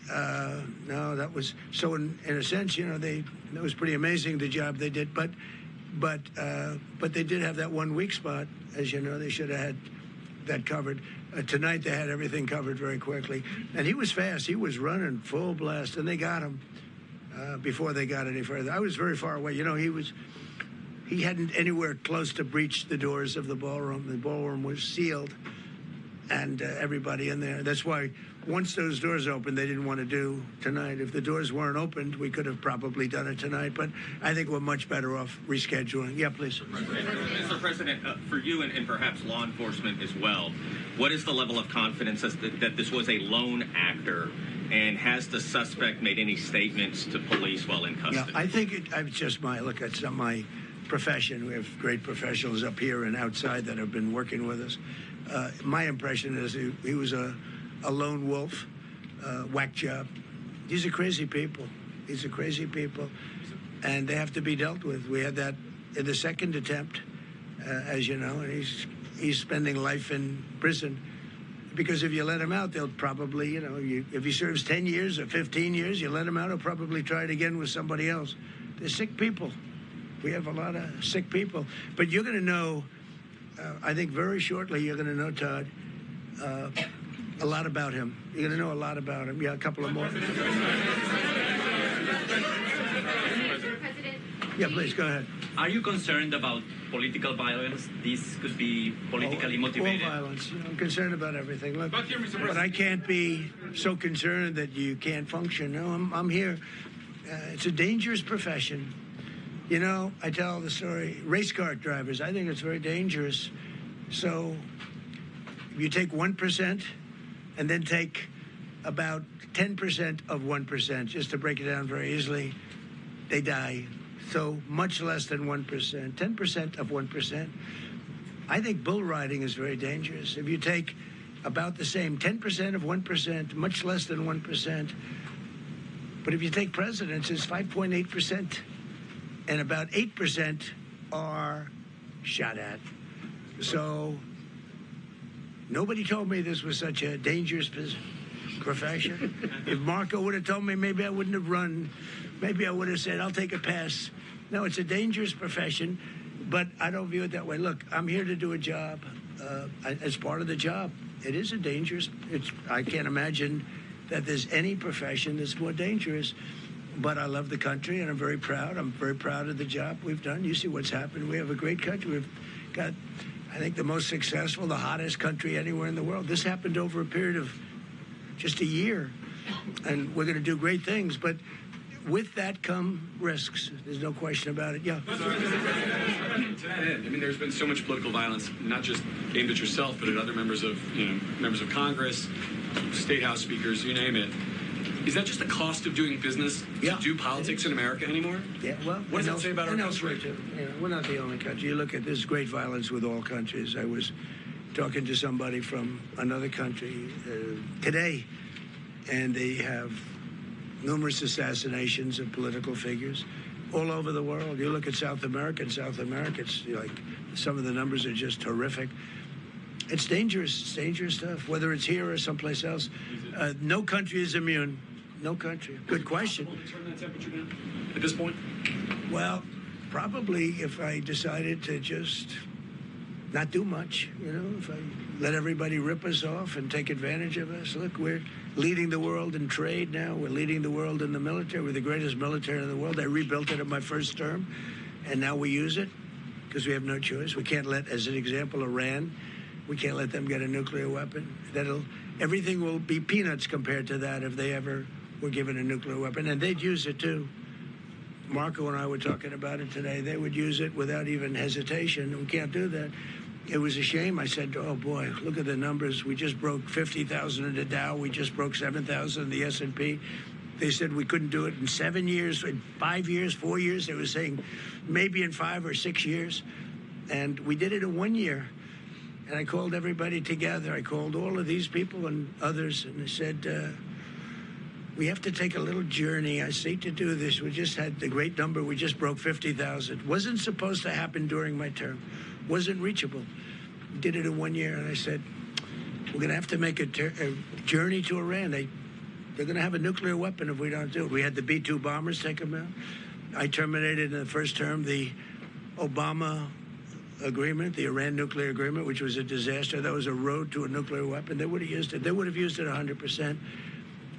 no, that was... So in a sense, that was pretty amazing, the job they did. But they did have that one weak spot. As you know, they should have had that covered. Tonight, they had everything covered very quickly. And he was fast. He was running full blast, and they got him. before they got any further. I was very far away. You know, he hadn't anywhere close to breached the doors of the ballroom. The ballroom was sealed, and everybody in there. That's why once those doors opened, they didn't want to do tonight. If the doors weren't opened, we could have probably done it tonight, but I think we're much better off rescheduling. Yeah, please. Mr. President, for you and perhaps law enforcement as well, what is the level of confidence that this was a lone actor, and has the suspect made any statements to police while in custody? Yeah, I think it's just it's my profession. We have great professionals up here and outside that have been working with us. My impression is he was a lone wolf, whack job. These are crazy people. And they have to be dealt with. We had that in the second attempt, as you know, and he's spending life in prison. Because if you let him out, they'll probably, if he serves 10 years or 15 years, you let him out, he'll probably try it again with somebody else. They're sick people. We have a lot of sick people. But you're going to know, I think very shortly, you're going to know, Todd, a lot about him. You're going to know a lot about him. Yeah, a couple of more. Yeah, please, go ahead. Are you concerned about political violence? This could be politically motivated. All violence. I'm concerned about everything. Look, but I can't be so concerned that you can't function. No, I'm here. It's a dangerous profession. You know, I tell the story, race car drivers, I think it's very dangerous. So if you take 1% and then take about 10% of 1%, just to break it down very easily, they die. So much less than 1%, 10% of 1%. I think bull riding is very dangerous. If you take about the same 10% of 1%, much less than 1%, but if you take presidents, it's 5.8%, and about 8% are shot at. So nobody told me this was such a dangerous profession. If Marco would have told me, maybe I wouldn't have run. Maybe I would have said, I'll take a pass. No, it's a dangerous profession, but I don't view it that way. Look, I'm here to do a job. As part of the job, it is a dangerous. I can't imagine that there's any profession that's more dangerous. But I love the country, and I'm very proud. I'm very proud of the job we've done. You see what's happened. We have a great country. We've got, I think, the most successful, the hottest country anywhere in the world. This happened over a period of just a year, and we're going to do great things. But with that come risks. There's no question about it. Yeah. To that end, I mean, there's been so much political violence, not just aimed at yourself, but at other members of Congress, state house speakers, you name it. Is that just the cost of doing business to do politics in America anymore? Yeah, well, what does that say about our country? Too. We're not the only country. You look at this great violence with all countries. I was talking to somebody from another country today, and they have numerous assassinations of political figures all over the world. You look at South America, it's like some of the numbers are just horrific. It's dangerous. It's dangerous stuff, whether it's here or someplace else. No country is immune. No country. Good question. Will it turn that temperature down at this point? Well, probably if I decided to just not do much, if I let everybody rip us off and take advantage of us. Look, we're leading the world in trade now. We're leading the world in the military. We're the greatest military in the world. I rebuilt it in my first term, and now we use it because we have no choice. We can't let, as an example, Iran, we can't let them get a nuclear weapon. Everything will be peanuts compared to that if they ever were given a nuclear weapon, and they'd use it too. Marco and I were talking about it today. They would use it without even hesitation. We can't do that. It was a shame. I said, oh boy, look at the numbers. We just broke 50,000 in the Dow. We just broke 7,000 in the S&P. They said we couldn't do it in 7 years, in 5 years, 4 years. They were saying maybe in 5 or 6 years. And we did it in 1 year. And I called everybody together. I called all of these people and others, and I said, we have to take a little journey. I say to do this. We just had the great number. We just broke 50,000. Wasn't supposed to happen during my term. Wasn't reachable. Did it in 1 year, and I said, we're going to have to make a journey to Iran. They're going to have a nuclear weapon if we don't do it. We had the B-2 bombers take them out. I terminated in the first term the Obama agreement, the Iran nuclear agreement, which was a disaster. That was a road to a nuclear weapon. They would have used it. They would have used it 100%.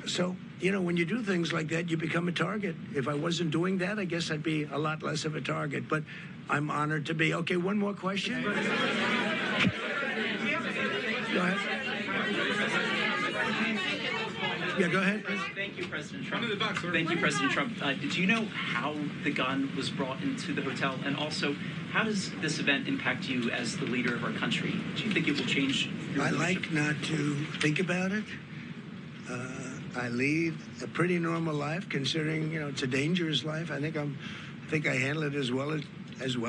So, when you do things like that, you become a target. If I wasn't doing that, I guess I'd be a lot less of a target. But I'm honored to be. Okay, one more question. Go ahead. Yeah, go ahead. Thank you, President Trump. Thank you, President Trump. Do you know how the gun was brought into the hotel? And also, how does this event impact you as the leader of our country? Do you think it will change your I leadership? like not to think about it. I lead a pretty normal life, considering it's a dangerous life. I think I handle it as well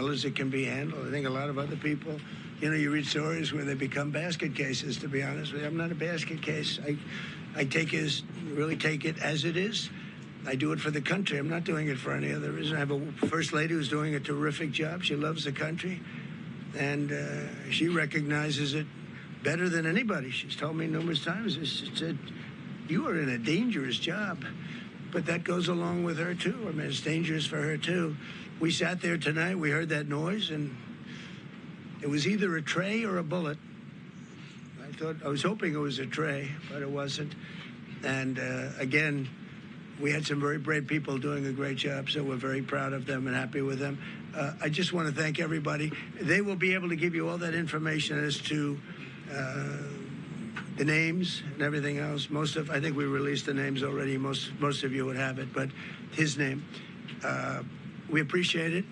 as it can be handled. I think a lot of other people, you read stories where they become basket cases. To be honest with you, I'm not a basket case. I really take it as it is. I do it for the country. I'm not doing it for any other reason. I have a first lady who's doing a terrific job. She loves the country, and she recognizes it better than anybody. She's told me numerous times. She said, "You are in a dangerous job," but that goes along with her too. I mean, it's dangerous for her too. We sat there tonight. We heard that noise, and it was either a tray or a bullet. I was hoping it was a tray, but it wasn't. And again, we had some very brave people doing a great job, so we're very proud of them and happy with them. I just want to thank everybody. They will be able to give you all that information as to the names and everything else. I think we released the names already. Most of you would have it, but his name. We appreciate it.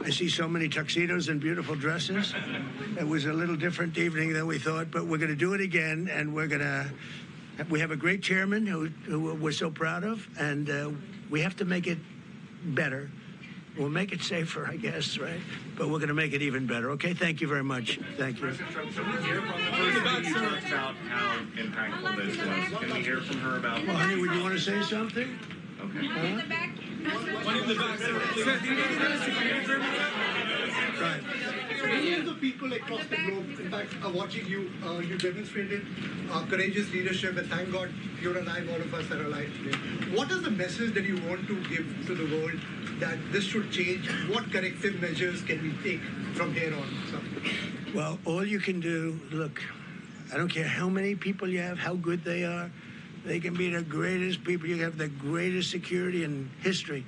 I see so many tuxedos and beautiful dresses. It was a little different evening than we thought, but we're going to do it again, and we have a great chairman who we're so proud of, and we have to make it better. We'll make it safer, I guess, right? But we're going to make it even better. Okay, thank you very much. Thank you. President Trump, can we hear from the first lady? You talked about how impactful this was. Can we hear from her about... Well, honey, would you want to say something? Okay. One in the back, Right. Millions of people across the globe, in fact, are watching you. You demonstrated courageous leadership, and thank God you're alive, all of us are alive today. What is the message that you want to give to the world that this should change? What corrective measures can we take from here on? So. Well, all you can do, look, I don't care how many people you have, how good they are. They can be the greatest people. You have the greatest security in history.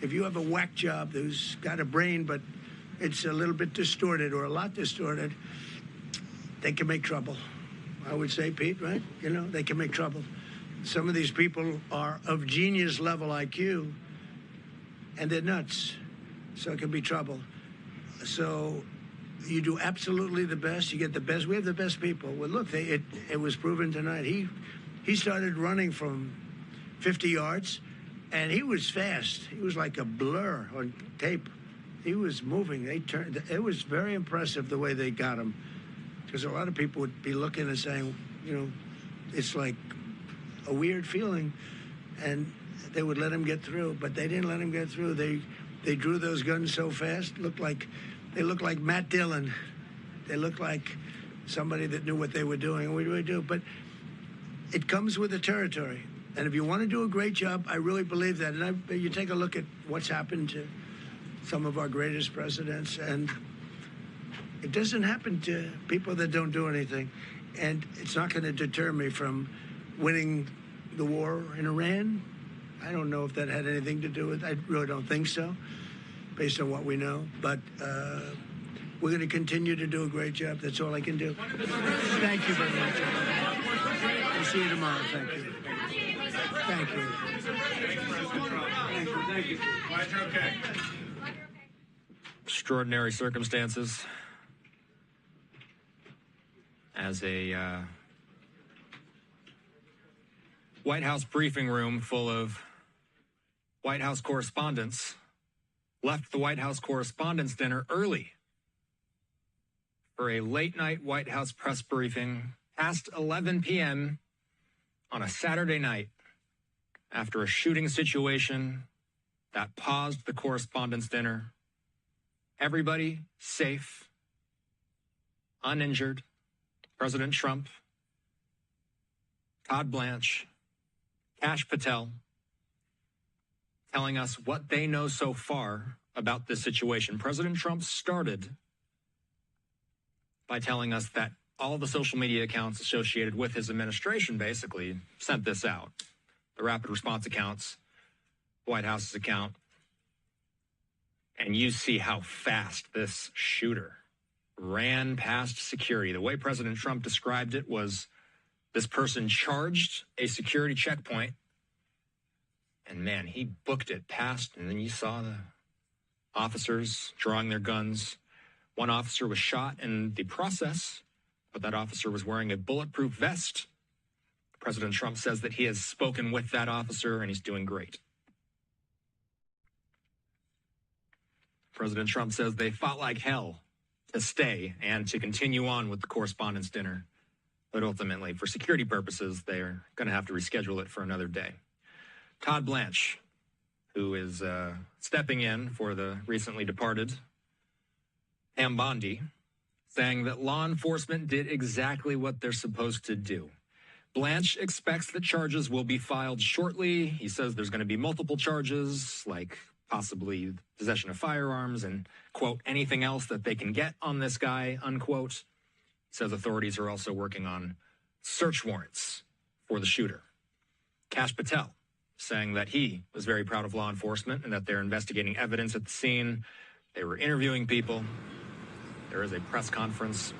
If you have a whack job who's got a brain, but it's a little bit distorted or a lot distorted, they can make trouble. I would say, Pete, right? They can make trouble. Some of these people are of genius level IQ, and they're nuts. So it can be trouble. So you do absolutely the best. You get the best. We have the best people. Well, look, it was proven tonight. He started running from 50 yards, and he was fast. He was like a blur on tape. He was moving. It was very impressive the way they got him, because a lot of people would be looking and saying, it's like a weird feeling, and they would let him get through, but they didn't let him get through. They drew those guns so fast. They looked like Matt Dillon. They looked like somebody that knew what they were doing, and we really do. But it comes with the territory. And if you want to do a great job, I really believe that. And you take a look at what's happened to some of our greatest presidents, and it doesn't happen to people that don't do anything. And it's not going to deter me from winning the war in Iran. I don't know if that had anything to do with it. I really don't think so, based on what we know. But we're going to continue to do a great job. That's all I can do. Thank you very much. We'll see you tomorrow. Thank you. Thank you. Thank you. Glad you're okay. Extraordinary circumstances. As a White House briefing room full of White House correspondents left the White House Correspondents' Dinner early for a late-night White House press briefing past 11 p.m. on a Saturday night after a shooting situation that paused the Correspondents' Dinner. Everybody safe, uninjured. President Trump, Todd Blanche, Kash Patel, telling us what they know so far about this situation. President Trump started by telling us that all the social media accounts associated with his administration basically sent this out. the rapid response accounts, White House's account, and you see how fast this shooter ran past security. The way President Trump described it was this person charged a security checkpoint, and man, he booked it past, and then you saw the officers drawing their guns. One officer was shot in the process, but that officer was wearing a bulletproof vest. President Trump says that he has spoken with that officer, and he's doing great. President Trump says they fought like hell to stay and to continue on with the Correspondents' dinner. But ultimately, for security purposes, they're going to have to reschedule it for another day. Todd Blanche, who is stepping in for the recently departed Pam Bondi, saying that law enforcement did exactly what they're supposed to do. Blanche expects that charges will be filed shortly. He says there's going to be multiple charges, like possibly possession of firearms and, quote, anything else that they can get on this guy, unquote. He says authorities are also working on search warrants for the shooter. Kash Patel saying that he was very proud of law enforcement and that they're investigating evidence at the scene. They were interviewing people. There is a press conference.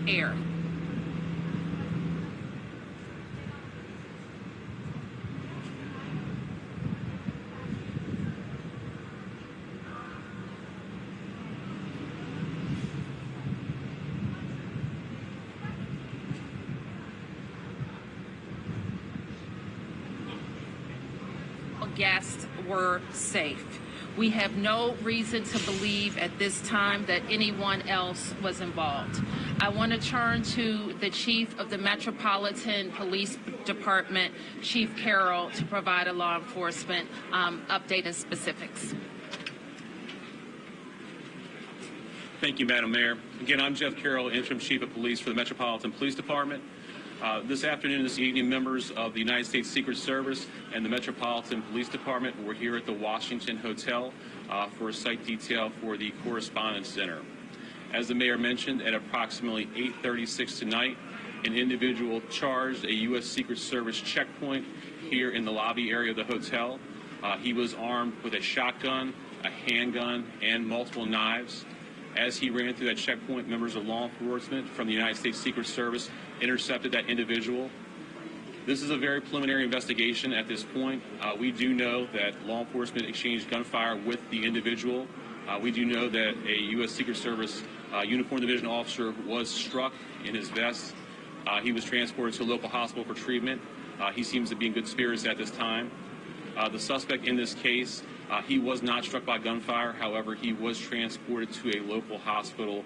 air. Guests were safe. We have no reason to believe at this time that anyone else was involved. I want to turn to the Chief of the Metropolitan Police Department, Chief Carroll, to provide a law enforcement update and specifics. Thank you, Madam Mayor. Again, I'm Jeff Carroll, Interim Chief of Police for the Metropolitan Police Department. This afternoon, this evening, members of the United States Secret Service and the Metropolitan Police Department were here at the Washington Hotel for a site detail for the Correspondents Dinner. As the mayor mentioned, at approximately 8:36 tonight, an individual charged a U.S. Secret Service checkpoint here in the lobby area of the hotel. He was armed with a shotgun, a handgun, and multiple knives. As he ran through that checkpoint, members of law enforcement from the United States Secret Service intercepted that individual. This is a very preliminary investigation at this point. We do know that law enforcement exchanged gunfire with the individual. We do know that a U.S. Secret Service uniformed division officer was struck in his vest. He was transported to a local hospital for treatment. He seems to be in good spirits at this time. The suspect in this case, he was not struck by gunfire. However, he was transported to a local hospital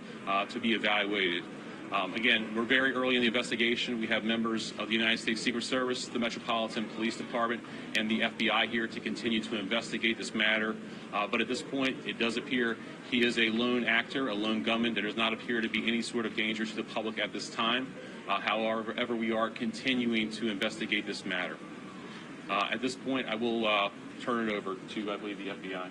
to be evaluated. Again, we're very early in the investigation. We have members of the United States Secret Service, the Metropolitan Police Department, and the FBI here to continue to investigate this matter. But at this point, it does appear he is a lone actor, a lone gunman. There does not appear to be any sort of danger to the public at this time. However, we are continuing to investigate this matter. At this point, I will turn it over to, I believe, the FBI.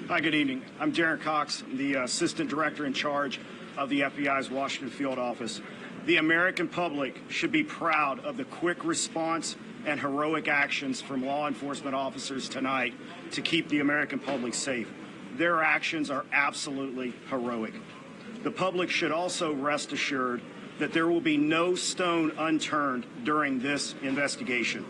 Hi, good evening. I'm Darren Cox, the Assistant Director in charge of the FBI's Washington Field Office. The American public should be proud of the quick response and heroic actions from law enforcement officers tonight to keep the American public safe. Their actions are absolutely heroic. The public should also rest assured that there will be no stone unturned during this investigation.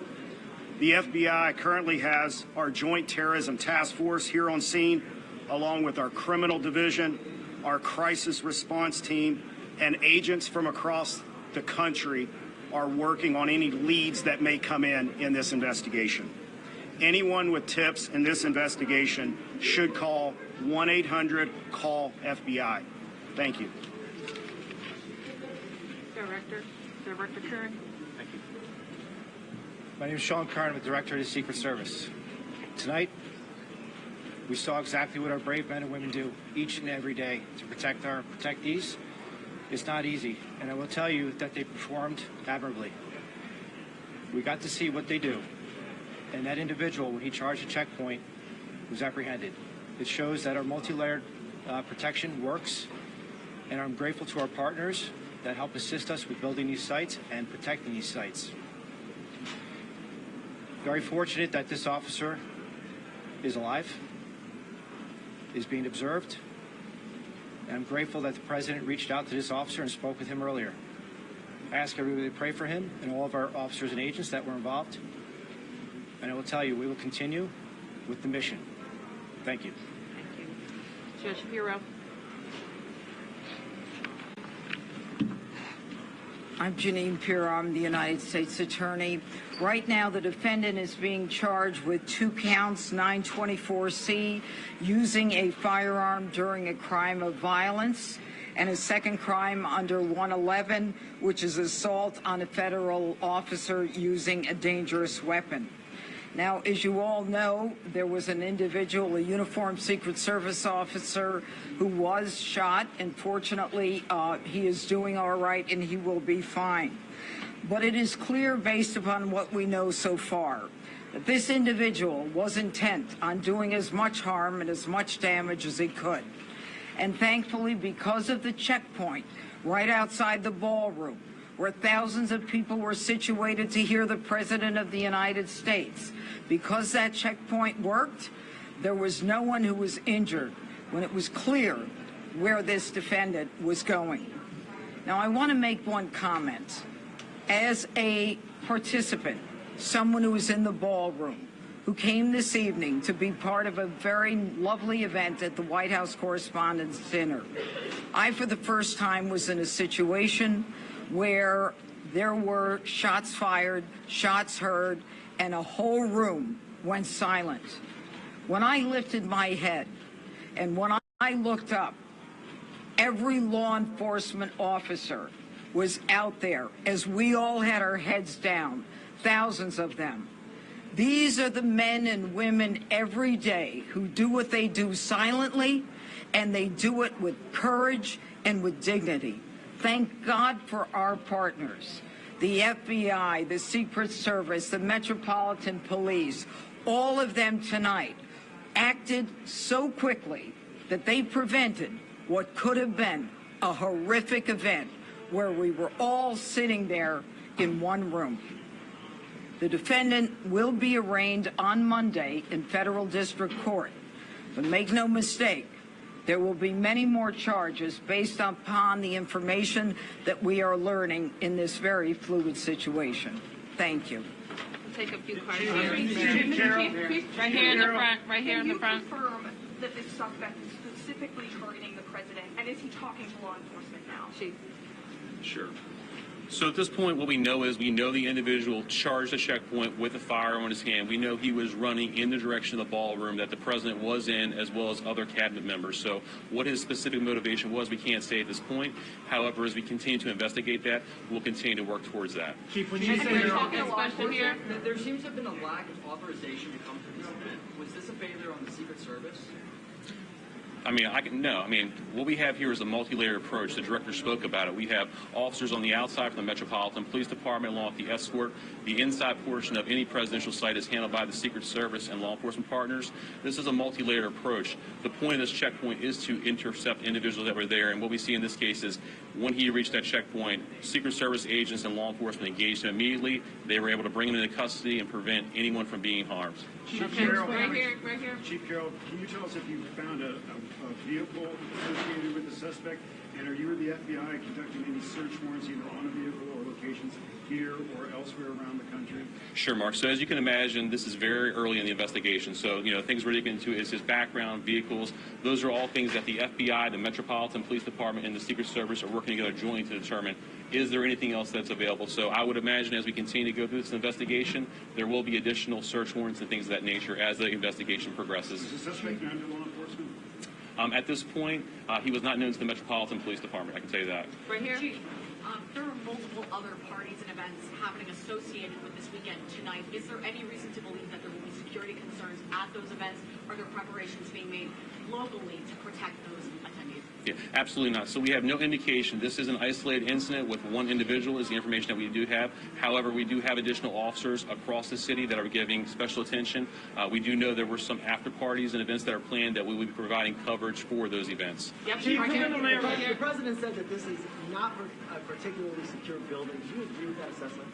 The FBI currently has our Joint Terrorism Task Force here on scene, along with our Criminal Division, our Crisis Response Team, and agents from across the country are working on any leads that may come in this investigation. Anyone with tips in this investigation should call 1-800-CALL-FBI. Thank you. Director Curran. Thank you. My name is Sean Curran, I'm the Director of the Secret Service. Tonight, we saw exactly what our brave men and women do each and every day to protect these. It's not easy, and I will tell you that they performed admirably. We got to see what they do, and that individual, when he charged a checkpoint, was apprehended. It shows that our multi-layered protection works, and I'm grateful to our partners that help assist us with building these sites and protecting these sites. Very fortunate that this officer is alive, is being observed, and I'm grateful that the President reached out to this officer and spoke with him earlier. I ask everybody to pray for him and all of our officers and agents that were involved, and I will tell you, we will continue with the mission. Thank you. Thank you. Judge Shapiro. I'm Janine Pirro. I'm the United States Attorney. Right now, the defendant is being charged with 2 counts, 924C, using a firearm during a crime of violence, and a second crime under 111, which is assault on a federal officer using a dangerous weapon. Now, as you all know, there was an individual, a uniformed Secret Service officer, who was shot, and fortunately, he is doing all right and he will be fine. But it is clear, based upon what we know so far, that this individual was intent on doing as much harm and as much damage as he could. And thankfully, because of the checkpoint right outside the ballroom, where thousands of people were situated to hear the President of the United States, because that checkpoint worked, there was no one who was injured when it was clear where this defendant was going. Now, I want to make one comment. As a participant, someone who was in the ballroom, who came this evening to be part of a very lovely event at the White House Correspondents' Dinner, I, for the first time, was in a situation where there were shots fired, shots heard, and a whole room went silent. When I lifted my head and when I looked up, every law enforcement officer was out there as we all had our heads down, thousands of them. These are the men and women every day who do what they do silently, and they do it with courage and with dignity. Thank God for our partners, the FBI, the Secret Service, the Metropolitan Police. All of them tonight acted so quickly that they prevented what could have been a horrific event where we were all sitting there in one room. The defendant will be arraigned on Monday in federal district court. But make no mistake, there will be many more charges based upon the information that we are learning in this very fluid situation. Thank you. We'll take a few questions. Right here in the front. Right here in the front. Can you confirm that this suspect is specifically targeting the president, and is he talking to law enforcement now? Chief. Sure. So at this point, what we know is we know the individual charged at checkpoint with a firearm in his hand. We know he was running in the direction of the ballroom that the president was in, as well as other cabinet members. So what his specific motivation was, we can't say at this point. However, as we continue to investigate that, we'll continue to work towards that. Chief, when you say there seems to have been a lack of authorization to come to this event. Was this a failure on the Secret Service? What we have here is a multi-layered approach. The director spoke about it. We have officers on the outside from the Metropolitan Police Department, along with the escort. The inside portion of any presidential site is handled by the Secret Service and law enforcement partners. This is a multi-layered approach. The point of this checkpoint is to intercept individuals that were there, and what we see in this case is when he reached that checkpoint, Secret Service agents and law enforcement engaged him immediately. They were able to bring him into custody and prevent anyone from being harmed. Chief Carroll, right here. Chief Carroll, can you tell us if you found a vehicle associated with the suspect, and are you or the FBI conducting any search warrants either on a vehicle or locations here or elsewhere around the country? Sure, Mark. So as you can imagine, this is very early in the investigation. So, things we're digging into is his background, vehicles. Those are all things that the FBI, the Metropolitan Police Department, and the Secret Service are working together jointly to determine, is there anything else that's available? So I would imagine as we continue to go through this investigation, there will be additional search warrants and things of that nature as the investigation progresses. Is the suspect known to law enforcement? At this point, he was not known to the Metropolitan Police Department, I can tell you that. Right here. Chief, there are multiple other parties and events happening associated with this weekend tonight. Is there any reason to believe that there will be security concerns at those events? Are there preparations being made locally to protect those attendees? Yeah, absolutely not. So we have no indication. This is an isolated incident with one individual is the information that we do have. However, we do have additional officers across the city that are giving special attention. We do know there were some after parties and events that are planned that we will be providing coverage for those events. Yep. The president said that this is not a particularly secure building. Do you agree with that assessment?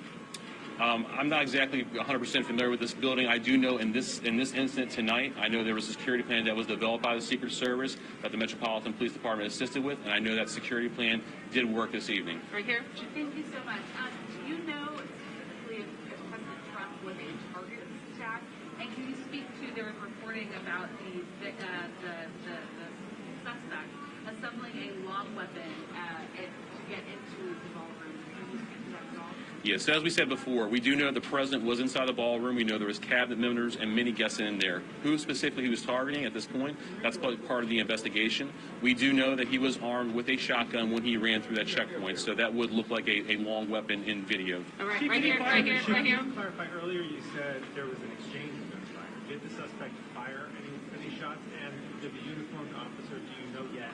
I'm not exactly 100% familiar with this building. I do know in this incident tonight, I know there was a security plan that was developed by the Secret Service that the Metropolitan Police Department assisted with, and I know that security plan did work this evening. Right here. Thank you so much. Do you know specifically if President Trump was a target of this attack? And can you speak to, there was reporting about the suspect assembling a long weapon to get into the ballroom? Can you speak to that at all? Yes, so as we said before, we do know the president was inside the ballroom. We know there was cabinet members and many guests in there. Who specifically he was targeting at this point, that's part of the investigation. We do know that he was armed with a shotgun when he ran through that checkpoint, so that would look like a long weapon in video. All right, right here. Clarify, earlier you said there was an exchange of gunfire. Did the suspect fire any shots? And did the uniformed officer, do you know yet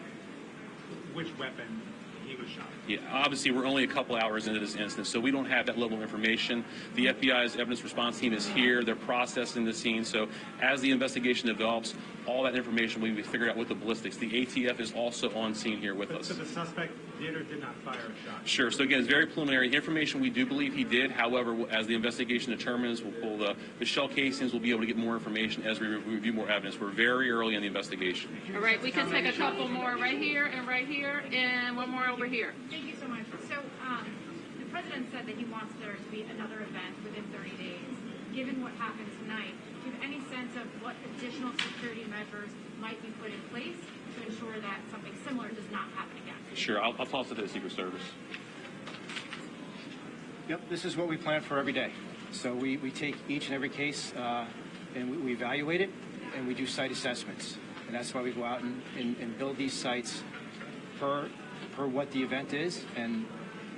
which weapon he was shot? Yeah, obviously we're only a couple hours into this instance, so we don't have that level of information. The FBI's evidence response team is here. They're processing the scene. So as the investigation develops, all that information will be figured out with the ballistics. The ATF is also on scene here with us. So the suspect did or did not fire a shot? Sure. So again, it's very preliminary information. We do believe he did. However, as the investigation determines, we'll pull the shell casings. We'll be able to get more information as we review more evidence. We're very early in the investigation. All right, we can take a couple more right here, and one more over here. Thank you so much. So the president said that he wants there to be another event within 30 days. Given what happened tonight, do you have any sense of what additional security measures might be put in place to ensure that something similar does not happen again? Sure. I'll toss it to the Secret Service. Yep, this is what we plan for every day. So we take each and every case and we evaluate it, and we do site assessments. And that's why we go out and build these sites per what the event is, and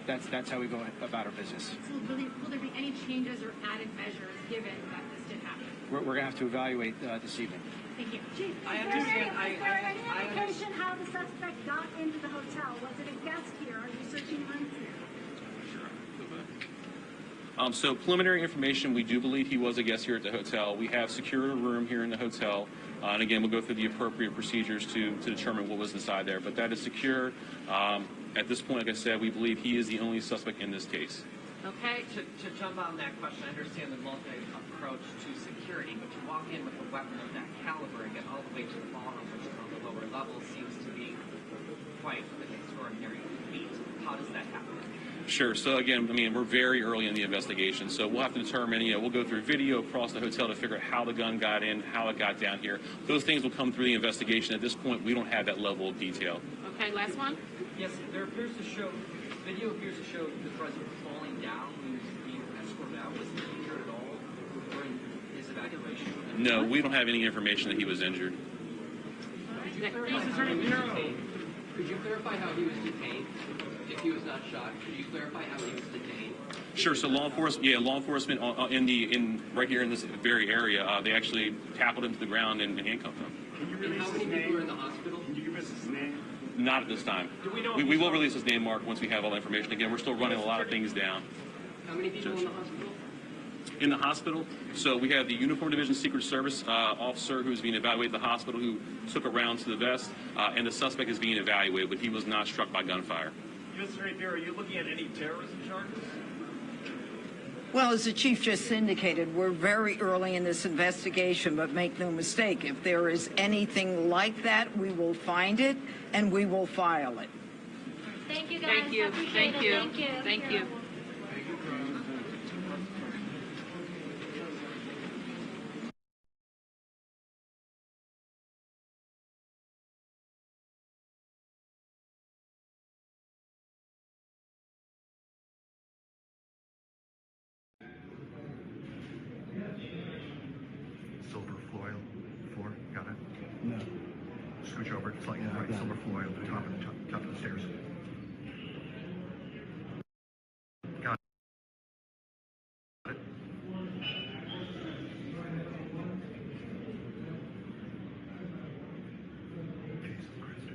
that's how we go about our business. So will there be any changes or added measures given that this did happen? We're going to have to evaluate this evening. Thank you. Chief, I understand. Is there any indication how the suspect got into the hotel? Was it a guest here? Are you searching rooms here? So preliminary information, we do believe he was a guest here at the hotel. We have secured a room here in the hotel. And again, we'll go through the appropriate procedures to determine what was inside there. But that is secure. At this point, like I said, we believe he is the only suspect in this case. Okay. To jump on that question, I understand the multi-approach to security, but to walk in with a weapon of that caliber and get all the way to the ballroom, which is on the lower level, seems to be quite an extraordinary feat. How does that happen? Sure. So again, I mean, we're very early in the investigation, so we'll have to determine, we'll go through video across the hotel to figure out how the gun got in, how it got down here. Those things will come through the investigation. At this point, we don't have that level of detail. Okay, last one. Yes, video appears to show the president falling down when he was being escorted out. Was he injured at all during his evacuation? No, we don't have any information that he was injured. Could you clarify how he was detained? If he was not shot, could you clarify how he was detained? Sure. So law enforcement right here in this very area, they actually tackled him to the ground and handcuffed him. And how many people are in the hospital? Can you give us his name? Not at this time. We will release his name, Mark, once we have all the information. Again, we're still running a lot of things down. How many people in the hospital? In the hospital, so we have the Uniform Division Secret Service officer who's being evaluated at the hospital who took a round to the vest, and the suspect is being evaluated, but he was not struck by gunfire. U.S. Attorney Bureau, are you looking at any terrorism charges? Well, as the chief just indicated, we're very early in this investigation, but make no mistake, if there is anything like that, we will find it and we will file it. Thank you, guys. Thank you. Thank you. Thank you. Silver foil, 4, got it? No. Scooch over, it's like right, silver foil, the top of the stairs. Got it. Jesus Christ.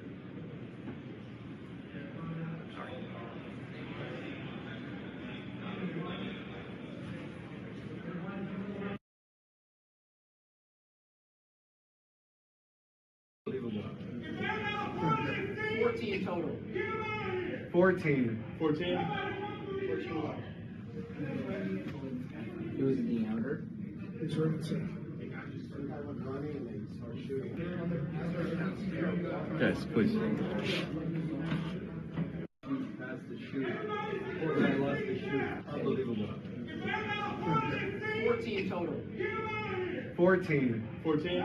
Sorry. Unbelievable. 14 total. 14. 14? It was in the outer. It's right inside. Yes, please. Passed the shoot. Or I lost the shoot. Unbelievable. 14 total. 14. 14?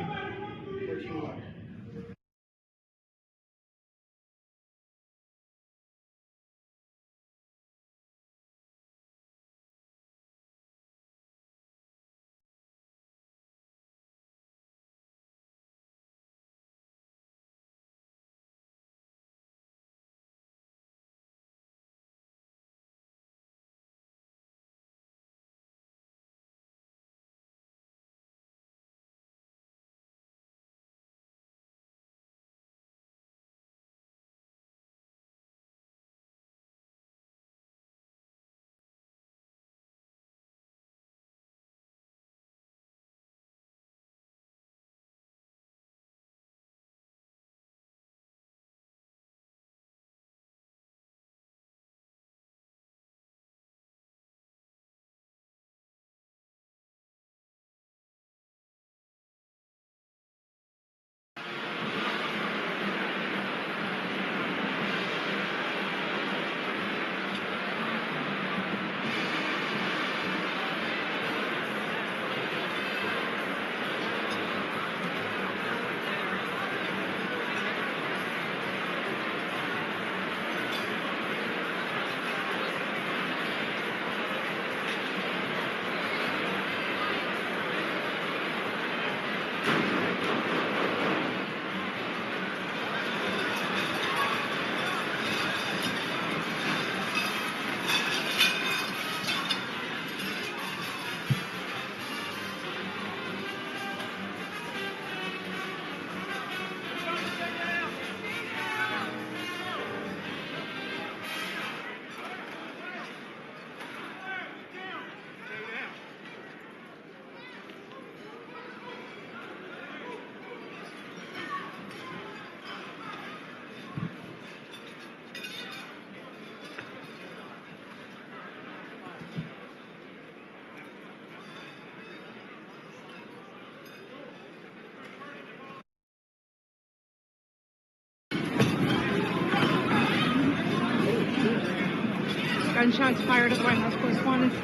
Gunshots fired at the White House Correspondents.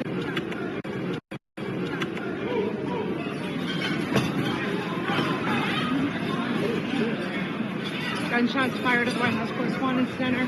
Gunshots fired at the White House Correspondents' Center.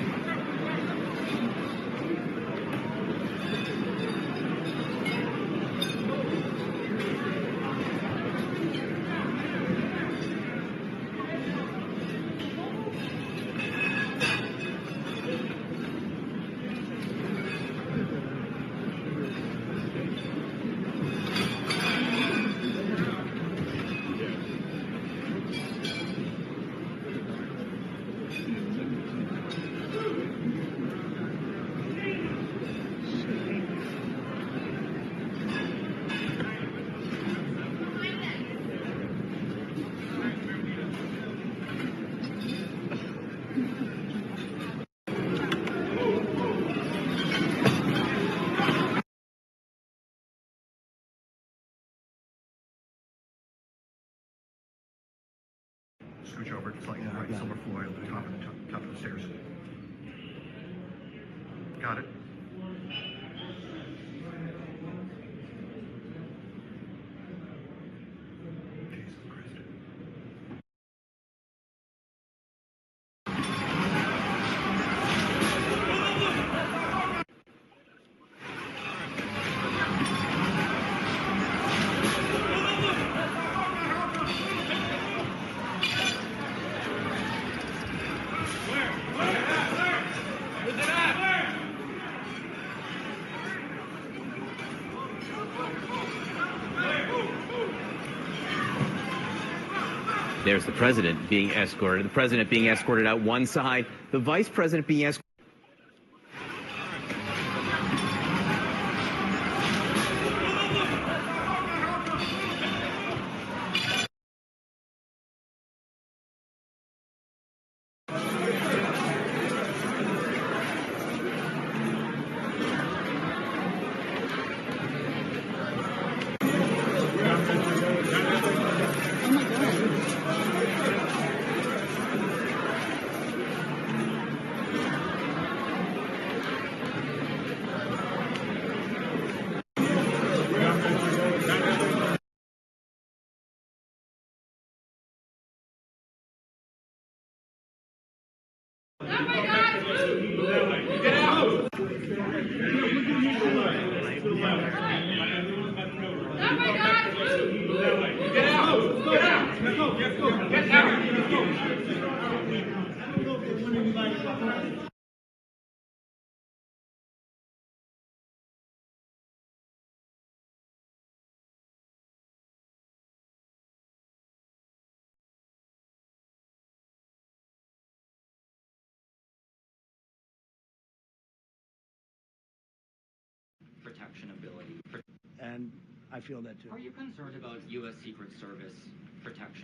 Scooch over, it's like right, silver foil at the top of the stairs. Got it. Jesus Christ. There's the president being escorted. The president being escorted out one side. The vice president being escorted. Protection ability. And I feel that too. Are you concerned about U.S. Secret Service protection?